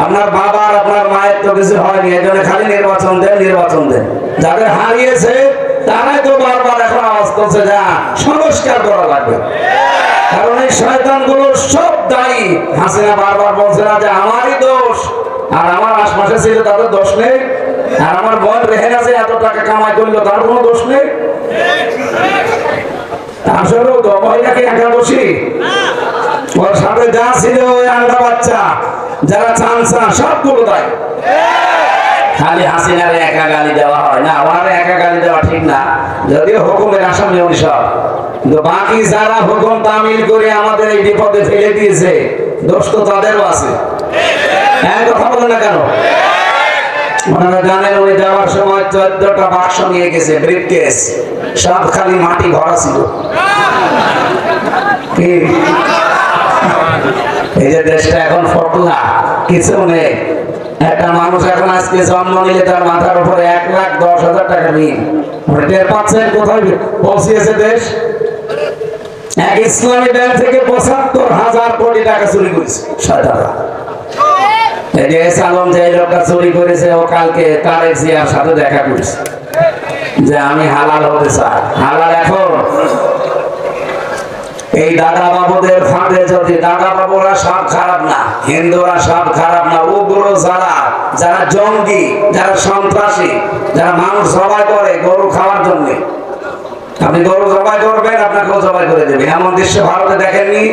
আপনার বাবার, আপনার মায়ের তো কিছু হয়নি। এই জন্য খালি নির্বাচন দেন, নির্বাচন দেন। যাদের হারিয়েছে তারাই তো বারবার এখন আওয়াজ করছে যা সংস্কার করা লাগবে। কারণ এই শয়তানগুলো সব দায়ী। হাসিনা বারবার বলছে না যে আমারই দোষ, আর আমার আশপাশে ছিল তাদের দোষ নেই, আর আমার বোন রেহেনা যে এত টাকা কামাই করলো তার কোনো দোষ নেই। আসলেও তো মহিলাকে একা দোষী, ওর সাথে যা ছিল ওই আন্ডা বাচ্চা যারা চান্সা সবগুলো দায়ী। খালি হাসিনার একা গালি দেওয়া হয় না, ওনার একা গালি দেওয়া ঠিক না, যদিও হুকুমের আসামি উনি সব, কিন্তু বাকি যারা হুকুম তামিল করে আমাদের এই বিপদে ফেলে দিয়েছে দোষ তো তাদেরও আছে। হ্যাঁ, কথা বলেন না কেন? ওনারা জানেন উনি যাওয়ার সময় 14টা বাক্স নিয়ে গেছে, ব্রিফকেস, সব খালি মাটি ভরা ছিল। কি এই যে দেশটা এখন ফটলা, কিছু নেই। একটা মানুষ এখন আজকে জন্ম নিলে তার মাথার উপরে 1,10,000 টাকা ঋণ। টের পাচ্ছেন কোথায় পৌঁছিয়েছে দেশ? এক ইসলামী ব্যাংক থেকে 75,000 কোটি টাকা চুরি করেছে শয়তানরা। এই যে সালম যে লোকটা চুরি করেছে, ও কালকে তারেক জিয়ার সাথে দেখা করেছে যে আমি হালাল হতে চাই। হালাল এখন এই দাদা বাবুদের ফাঁদে যদি, দাদা বাবুরা সব খারাপ না, হিন্দুরা সব খারাপ না, উগ্র যারা, যারা জঙ্গি, যারা সন্ত্রাসী, যারা মানুষ জবাই করে গরু খাওয়ার জন্য। আপনি গরু জবাই করবেন, আপনাকেও জবাই করে দেবে, এমন দৃশ্য ভারতে দেখেননি?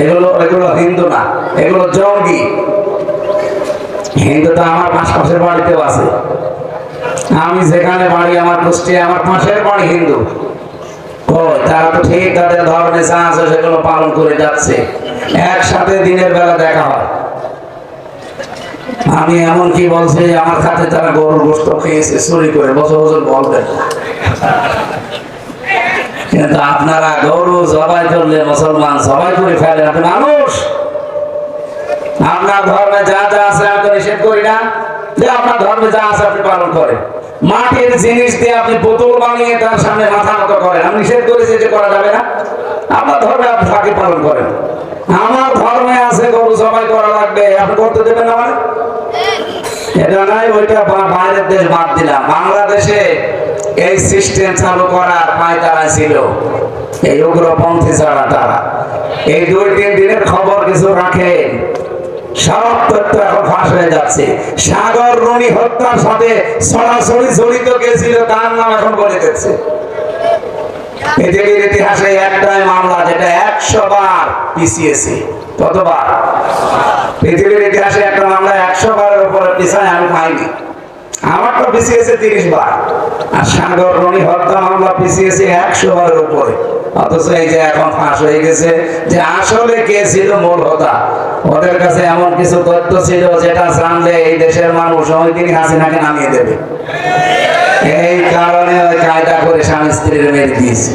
এগুলো হিন্দু না, এগুলো জঙ্গি। হিন্দু তো আমার পাশের বাড়িতেও আছে। আমি যেখানে বাড়ি, আমার কুষ্টিয়া, আমার পাশের বাড়ি হিন্দু। তারা তো ঠিক তাদের ধর্মে যা আছে সেগুলো পালন করে যাচ্ছে, একসাথে দিনের বেলা দেখা হয়। আমি এমন কি বলছি আমার খাতে তারা গরুর গোশত খেয়েছে চুরি করে, বছর বছর বলবেন না। কিন্তু আপনারা গরু জবাই করলে মুসলমান জবাই করে ফেলেন। আপনি মানুষ, আপনার ধর্মে যা যা আছে আমি তো নিষেধ করি না, যে আপনার ধর্মে যা আছে আপনি পালন করেন। মাটির জিনিস দিয়ে আপনি বোতল বানিয়ে তার সামনে মাথা মতো করেন, আমি নিষেধ করেছি যে করা যাবে না। আপনার ধর্মে আপনি তাকে পালন করেন। আমার ধর্মে আছে গরু জবাই করা লাগবে, আপনি করতে দেবেন আমার? এটা নাই, ওইটা বাইরের দেশ বাদ দিলাম। বাংলাদেশে এই সিস্টেম চালু করার পায়তারা ছিল এই উগ্রপন্থী ছাড়া তারা। এই 2-3 দিনের খবর কিছু রাখেন, সব তথ্য এখন ফাঁস হয়ে যাচ্ছে। সাগর রুনি হত্যার সাথে সরাসরি জড়িত কে ছিল তার নাম এখন বলে দিচ্ছে। পৃথিবীর ইতিহাসে একটাই মামলা যেটা 100 বার পিছিয়েছে। কতবার? পৃথিবীর ইতিহাসে একটা মামলা 100 বারের উপরে পিছায় আমি পাইনি। আমার তো পিছিয়েছে 30 বার, আর সাগর রুনি হত্যা মামলা পিছিয়েছে 100 বারের উপরে। অথচ এই যে এখন ফাঁস হয়ে গেছে যে আসলে কে ছিল মূল হোতা। ওদের কাছে এমন কিছু তথ্য ছিল যেটা জানলে এই দেশের মানুষ ওই দিন হাসিনাকে নামিয়ে দেবে। এই কারণে ওই কায়দা করে স্বামী স্ত্রীর মেরে দিয়েছে।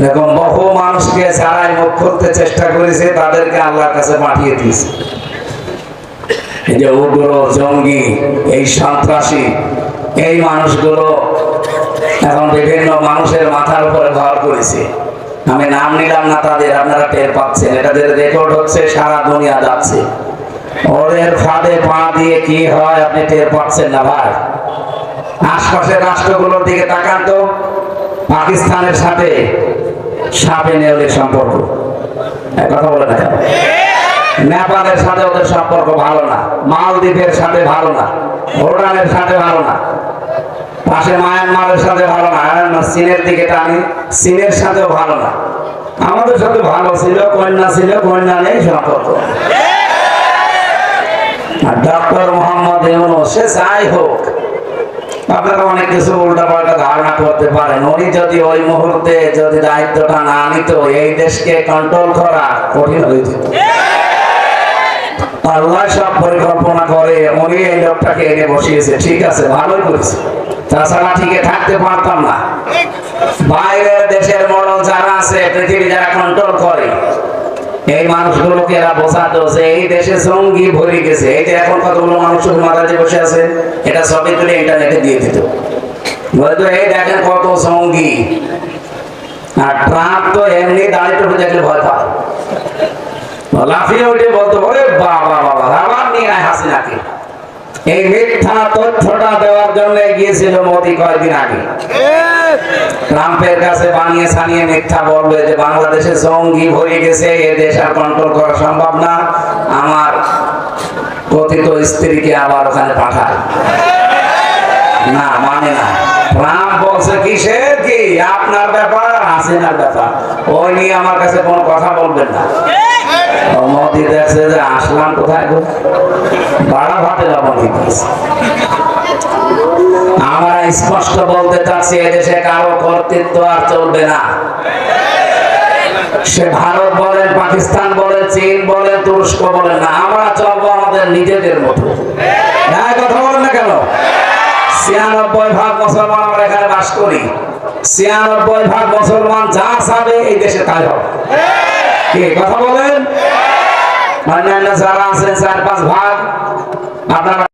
এরকম বহু মানুষকে ছাড়াই মুখ খুলতে চেষ্টা করেছে, তাদেরকে আল্লাহর কাছে পাঠিয়ে দিয়েছে। এই যে উগ্র জঙ্গি, এই সন্ত্রাসী, এই মানুষগুলো এখন বিভিন্ন মানুষের মাথার উপরে ভর করেছে। আমি নাম নিলাম না তাদের, আপনারা টের পাচ্ছেন, এটা যে রেকর্ড হচ্ছে সারা দুনিয়া যাচ্ছে। ওদের ফাঁদে পা দিয়ে কি হয় আপনি টের পাচ্ছেন না ভাই? আশপাশের রাষ্ট্রগুলোর দিকে তাকান তো, পাকিস্তানের সাথে সাপে নেউলের সম্পর্ক, কথা বলে না। নেপালের সাথে ওদের সম্পর্ক ভালো না, মালদ্বীপের সাথে ভালো না, ভুটানের সাথে ভালো না, পাশে মায়ানমারের সাথে ভালো না, চীনের দিকে টানি, চীনের সাথেও ভালো না। আমাদের সাথে ভালো ছিল, কন্যা ছিল, কন্যা নেই সম্পর্ক। আর ডক্টর মোহাম্মদ ইউনূস, সে যাই হোক, আপনারা অনেক কিছু উল্টাপাল্টা ধারণা করতে পারেন। উনি যদি ওই মুহূর্তে যদি দায়িত্বটা না নিত, এই দেশকে কন্ট্রোল করা কঠিন হয়ে যেত। আল্লাহ সব পরিকল্পনা করে, উনি এই লোকটাকে এনে বসিয়েছে, ঠিক আছে, ভালোই করেছে। তাছাড়া টিকে থাকতে পারতাম না। বাইরের দেশের মডেল যারা আছে, পৃথিবী যারা কন্ট্রোল করে, এই মানুষগুলোকে এরা বোঝাতো যে এই দেশে জঙ্গি ভরে গেছে। এই যে এখন কতগুলো মানুষ মাথায় বসে আছে, এটা সবই তুলে ইন্টারনেটে দিয়ে দিত, বলতো এই দেখেন কত জঙ্গি। আর ট্রাম্প তো এমনি দাঁড়িয়ে টুকু দেখলে ভয় পায়, লাফিয়ে উঠে বলতো ওরে বাবা বাবা, আবার নিয়ে আয় হাসিনাকে। এই মিথ্যা তথ্যটা দেওয়ার জন্য গিয়েছিল মোদি কয়েকদিন আগে। ট্রাম্পের কাছে বানিয়ে ছানিয়ে মিথ্যা বলবে যে বাংলাদেশে জঙ্গি ভরে গেছে, এ দেশ আর কন্ট্রোল করা সম্ভব না, আমার কথিত স্ত্রীকে আবার ওখানে পাঠায়। না, মানে না। ট্রাম্প বলছে কিসের কি আপনার ব্যাপার, হাসিনার ব্যাপার, ওই নিয়ে আমার কাছে কোনো কথা বলবেন না। মোদি দেখছে যে আসলাম কোথায় গো, বাড়া ভাতে লবণ দিতেছে। আমরা স্পষ্ট বলতে চাচ্ছি এদেশে কারো কর্তৃত্ব আর চলবে না। সে ভারত বলেন, পাকিস্তান বলেন, চীন বলেন, তুরস্ক বলেন না, আমরা চলবো আমাদের নিজেদের মতো। কথা বলেন না কেন? ৯৬% মুসলমান আমরা এখানে বাস করি। ৯৬% মুসলমান যা চাবে এই দেশে তাই হবে। কি কথা বলেন? অন্যান্য যারা আছেন ৪-৫ ভাগ, আপনারা